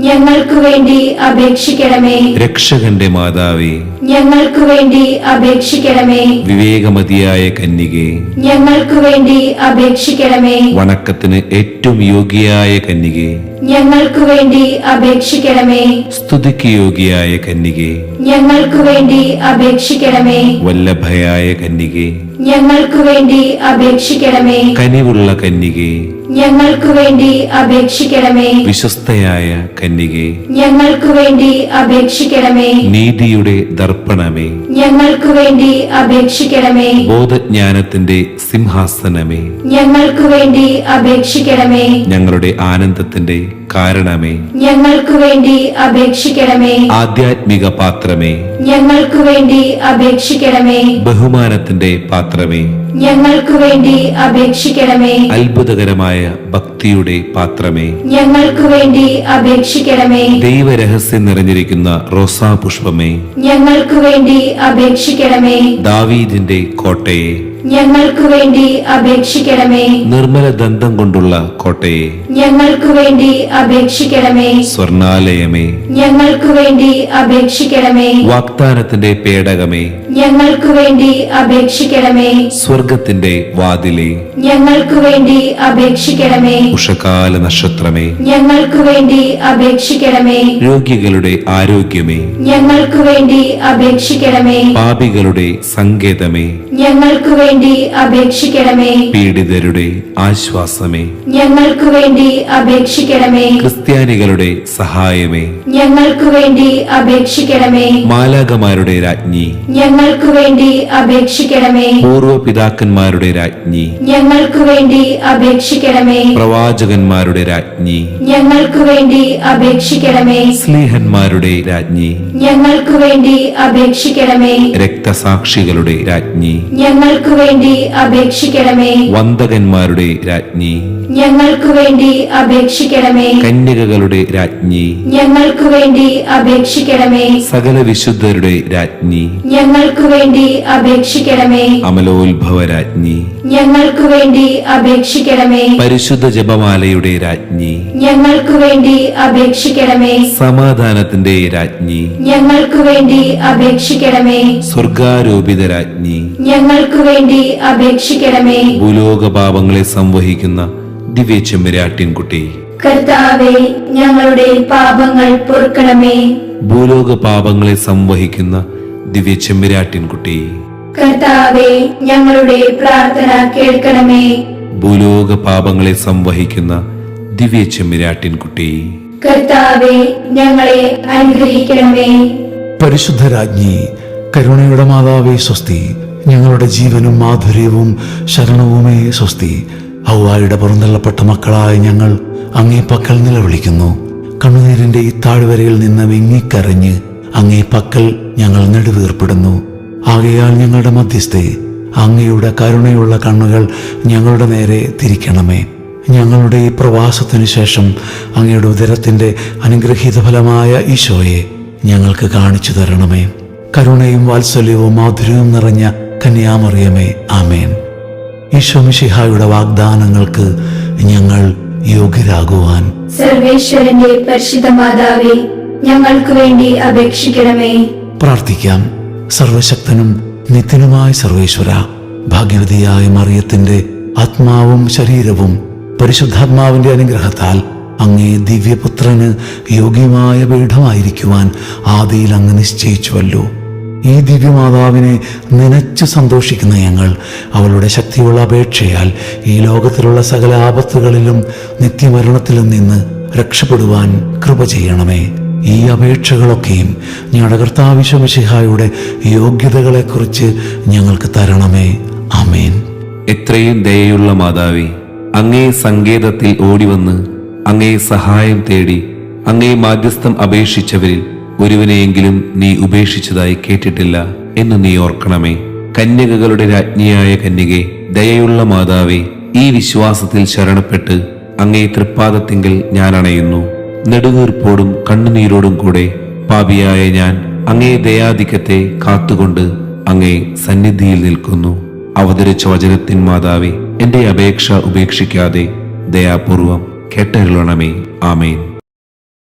ഞങ്ങൾക്ക് വേണ്ടി അപേക്ഷിക്കണമേ. രക്ഷകന്റെ മാതാവേ, ഞങ്ങൾക്ക് വേണ്ടി അപേക്ഷിക്കണമേ. വിവേകമതിയായ കന്യകേ, ഞങ്ങൾക്ക് വേണ്ടി അപേക്ഷിക്കണമേ. വണക്കത്തിന് ഏറ്റവും യോഗ്യയായ കന്യകേ, ഞങ്ങൾക്ക് വേണ്ടി അപേക്ഷിക്കണമേ. സ്തുതിക്ക് യോഗ്യയായ കന്യകേ, ഞങ്ങൾക്ക് വേണ്ടി അപേക്ഷിക്കണമേ. വല്ലഭയായ കന്യകേ, ഞങ്ങൾക്ക് വേണ്ടി അപേക്ഷിക്കണമേ. കനിവുള്ള കന്യകേ, ഞങ്ങൾക്ക് വേണ്ടി അപേക്ഷിക്കണമേ. വിശ്വസ്തയായ കന്യകേ, ഞങ്ങൾക്ക് വേണ്ടി അപേക്ഷിക്കണമേ. നീതിയുടെ ദർപ്പണമേ, ഞങ്ങൾക്ക് വേണ്ടി അപേക്ഷിക്കണമേ. ബോധജ്ഞാനത്തിന്റെ സിംഹാസനമേ, ഞങ്ങൾക്ക് വേണ്ടി അപേക്ഷിക്കണമേ. ഞങ്ങളുടെ ആനന്ദത്തിന്റെ കാരണമേ, ഞങ്ങൾക്ക് വേണ്ടി അപേക്ഷിക്കണമേ. ആധ്യാത്മിക പാത്രമേ, ഞങ്ങൾക്ക് വേണ്ടി അപേക്ഷിക്കണമേ. ബഹുമാനത്തിന്റെ പാത്രമേ, ഞങ്ങൾക്ക് വേണ്ടി അപേക്ഷിക്കണമേ. അത്ഭുതകരമായ ഭക്തിയുടെ പാത്രമേ, ഞങ്ങൾക്ക് വേണ്ടി അപേക്ഷിക്കണമേ. ദൈവരഹസ്യം നിറഞ്ഞിരിക്കുന്ന റോസാ പുഷ്പമേ, ഞങ്ങൾക്ക് വേണ്ടി അപേക്ഷിക്കണമേ. ദാവീദിന്റെ കോട്ടയെ, ഞങ്ങൾക്ക് വേണ്ടി അപേക്ഷിക്കണമേ. നിർമ്മല ദന്തം കൊണ്ടുള്ള കോട്ടയെ, ഞങ്ങൾക്ക് വേണ്ടി അപേക്ഷിക്കണമേ. സ്വർണാലയമേ, ഞങ്ങൾക്ക് വേണ്ടി അപേക്ഷിക്കണമേ. വാഗ്ദാനത്തിന്റെ പേടകമേ, ഞങ്ങൾക്ക് വേണ്ടി അപേക്ഷിക്കണമേ. സ്വർഗത്തിന്റെ വാതിലേ, ഞങ്ങൾക്ക് വേണ്ടി അപേക്ഷിക്കണമേ. ഉഷകാല നക്ഷത്രമേ, ഞങ്ങൾക്ക് വേണ്ടി അപേക്ഷിക്കണമേ. രോഗികളുടെ ആരോഗ്യമേ, ഞങ്ങൾക്ക് വേണ്ടി അപേക്ഷിക്കണമേ. പാപികളുടെ സങ്കേതമേ, ഞങ്ങൾക്ക് വേണ്ടി അപേക്ഷിക്കണമേ. പീഡിതരുടെ ആശ്വാസമേ, ഞങ്ങൾക്ക് വേണ്ടി അപേക്ഷിക്കണമേ. ക്രിസ്ത്യാനികളുടെ സഹായമേ, ഞങ്ങൾക്ക് വേണ്ടി അപേക്ഷിക്കണമേ. മാലാകമാരുടെ രാജ്ഞി, ഞങ്ങൾക്ക് വേണ്ടി അപേക്ഷിക്കണമേ. പൂർവ്വ പിതാക്കന്മാരുടെ രാജ്ഞി, ഞങ്ങൾക്ക് വേണ്ടി അപേക്ഷിക്കണമേ. പ്രവാചകന്മാരുടെ രാജ്ഞി, ഞങ്ങൾക്ക് വേണ്ടി അപേക്ഷിക്കണമേ. സ്ലീഹന്മാരുടെ രാജ്ഞി, ഞങ്ങൾക്ക് വേണ്ടി അപേക്ഷിക്കണമേ. രക്തസാക്ഷികളുടെ രാജ്ഞി, ഞങ്ങൾക്ക് വേണ്ടി അപേക്ഷിക്കണമേ. വന്ദകന്മാരുടെ രാജ്ഞി, ഞങ്ങൾക്ക് വേണ്ടി അപേക്ഷിക്കണമേ. കന്യകകളുടെ രാജ്ഞി, ഞങ്ങൾക്ക് വേണ്ടി അപേക്ഷിക്കണമേ. സകല വിശുദ്ധരുടെ രാജ്ഞി, ഞങ്ങൾക്ക് വേണ്ടി അപേക്ഷിക്കണമേ. അമലോത്ഭവ രാജ്ഞി, ഞങ്ങൾക്ക് വേണ്ടി അപേക്ഷിക്കണമേ. പരിശുദ്ധ ജപമാലയുടെ രാജ്ഞി, ഞങ്ങൾക്ക് വേണ്ടി അപേക്ഷിക്കണമേ. സമാധാനത്തിന്റെ രാജ്ഞി, ഞങ്ങൾക്ക് വേണ്ടി അപേക്ഷിക്കണമേ. സ്വർഗാരോപിത രാജ്ഞി, ഞങ്ങൾക്ക് വേണ്ടി അപേക്ഷിക്കണമേ. ഭൂലോക പാപങ്ങളെ സംവഹിക്കുന്ന ദിവ്യ ചെമ്പുരാട്ടിൻകുട്ടി, കർത്താവെ, ഞങ്ങളുടെ പാപങ്ങൾ പൊറുക്കണമേ. ഭൂലോക പാപങ്ങളെ സംവഹിക്കുന്ന ദിവ്യ ചെമ്പുരാട്ടിൻകുട്ടി, കർത്താവെ, ഞങ്ങളുടെ പ്രാർത്ഥന കേൾക്കണമേ. ഭൂലോക പാപങ്ങളെ സംവഹിക്കുന്ന ദിവ്യ ചെമ്പുരാട്ടിൻകുട്ടി, കർത്താവെ, ഞങ്ങളെ അനുഗ്രഹിക്കണമേ. പരിശുദ്ധരാജ്ഞി, കരുണയുടെ മാതാവേ സ്വസ്തി. ഞങ്ങളുടെ ജീവനും മാധുര്യവും ശരണവുമേ സ്വസ്തി. ഹൗവായുടെ പുറന്തള്ളപ്പെട്ട മക്കളായ ഞങ്ങൾ അങ്ങേ പക്കൽ നിലവിളിക്കുന്നു. കണ്ണുനീരിന്റെ ഈ താഴ്വരയിൽ നിന്ന് വിങ്ങിക്കരഞ്ഞ് അങ്ങേ പക്കൽ ഞങ്ങൾ നെടുവീർപ്പെടുന്നു. ആകയാൽ ഞങ്ങളുടെ മധ്യസ്ഥെ, അങ്ങയുടെ കരുണയുള്ള കണ്ണുകൾ ഞങ്ങളുടെ നേരെ തിരിക്കണമേ. ഞങ്ങളുടെ ഈ പ്രവാസത്തിനു ശേഷം അങ്ങയുടെ ഉദരത്തിന്റെ അനുഗ്രഹീത ഫലമായ ഈശോയെ ഞങ്ങൾക്ക് കാണിച്ചു തരണമേ. കരുണയും വാത്സല്യവും മാധുര്യവും നിറഞ്ഞ കന്യാമറിയമേ, ആമേൻ. ഈശോ മിശിഹായുടെ വാഗ്ദാനങ്ങൾക്ക് ഞങ്ങൾ യോഗ്യരാകുവാൻ സർവേശ്വരന്റെ പരിശുദ്ധ മാതാവേ, ഞങ്ങൾക്ക് വേണ്ടി അപേക്ഷിക്കണമേ. പ്രാർത്ഥിക്കാം. സർവശക്തനും നിത്യനുമായ സർവേശ്വര, ഭാഗ്യവതിയായ മറിയത്തിന്റെ ആത്മാവും ശരീരവും പരിശുദ്ധാത്മാവിന്റെ അനുഗ്രഹത്താൽ അങ്ങേ ദിവ്യപുത്രന് യോഗ്യമായ പീഠമായിരിക്കുവാൻ ആദിയിൽ അങ്ങ് നിശ്ചയിച്ചുവല്ലോ. ഈ ദിവ്യമാതാവിനെ നനച്ചു സന്തോഷിക്കുന്ന ഞങ്ങൾ അവളുടെ ശക്തിയുള്ള അപേക്ഷയാൽ ഈ ലോകത്തിലുള്ള സകല ആപത്തുകളിലും നിത്യമരണത്തിലും നിന്ന് രക്ഷപ്പെടുവാൻ കൃപ ചെയ്യണമേ. ഈ അപേക്ഷകളൊക്കെയും ഞങ്ങളുടെ കർത്താവ് ഈശോ മിശിഹായുടെ യോഗ്യതകളെക്കുറിച്ച് ഞങ്ങൾക്ക് തരണമേ. ആമേൻ. എത്രയും ദയയുള്ള മാതാവേ, അങ്ങേ സങ്കേതത്തിൽ ഓടിവന്ന് അങ്ങേ സഹായം തേടി അങ്ങേ മാധ്യസ്ഥം അപേക്ഷിച്ചവരിൽ ഒരുവനെയെങ്കിലും നീ ഉപേക്ഷിച്ചതായി കേട്ടിട്ടില്ല എന്ന് നീ ഓർക്കണമേ. കന്യകകളുടെ രാജ്ഞിയായ കന്യകെ, ദയയുള്ള മാതാവേ, ഈ വിശ്വാസത്തിൽ ശരണപ്പെട്ട് അങ്ങേ തൃപ്പാദത്തിങ്കൽ ഞാൻ അണയുന്നു. നെടുവീർപ്പോടും കണ്ണുനീരോടും കൂടെ പാപിയായ ഞാൻ അങ്ങേ ദയാധിക്യത്തെ കാത്തുകൊണ്ട് അങ്ങേ സന്നിധിയിൽ നിൽക്കുന്നു. അവതരിച്ച വചനത്തിൻ മാതാവേ, എന്റെ അപേക്ഷ ഉപേക്ഷിക്കാതെ ദയാപൂർവം കേട്ടരുളണമേ. ആമേൻ.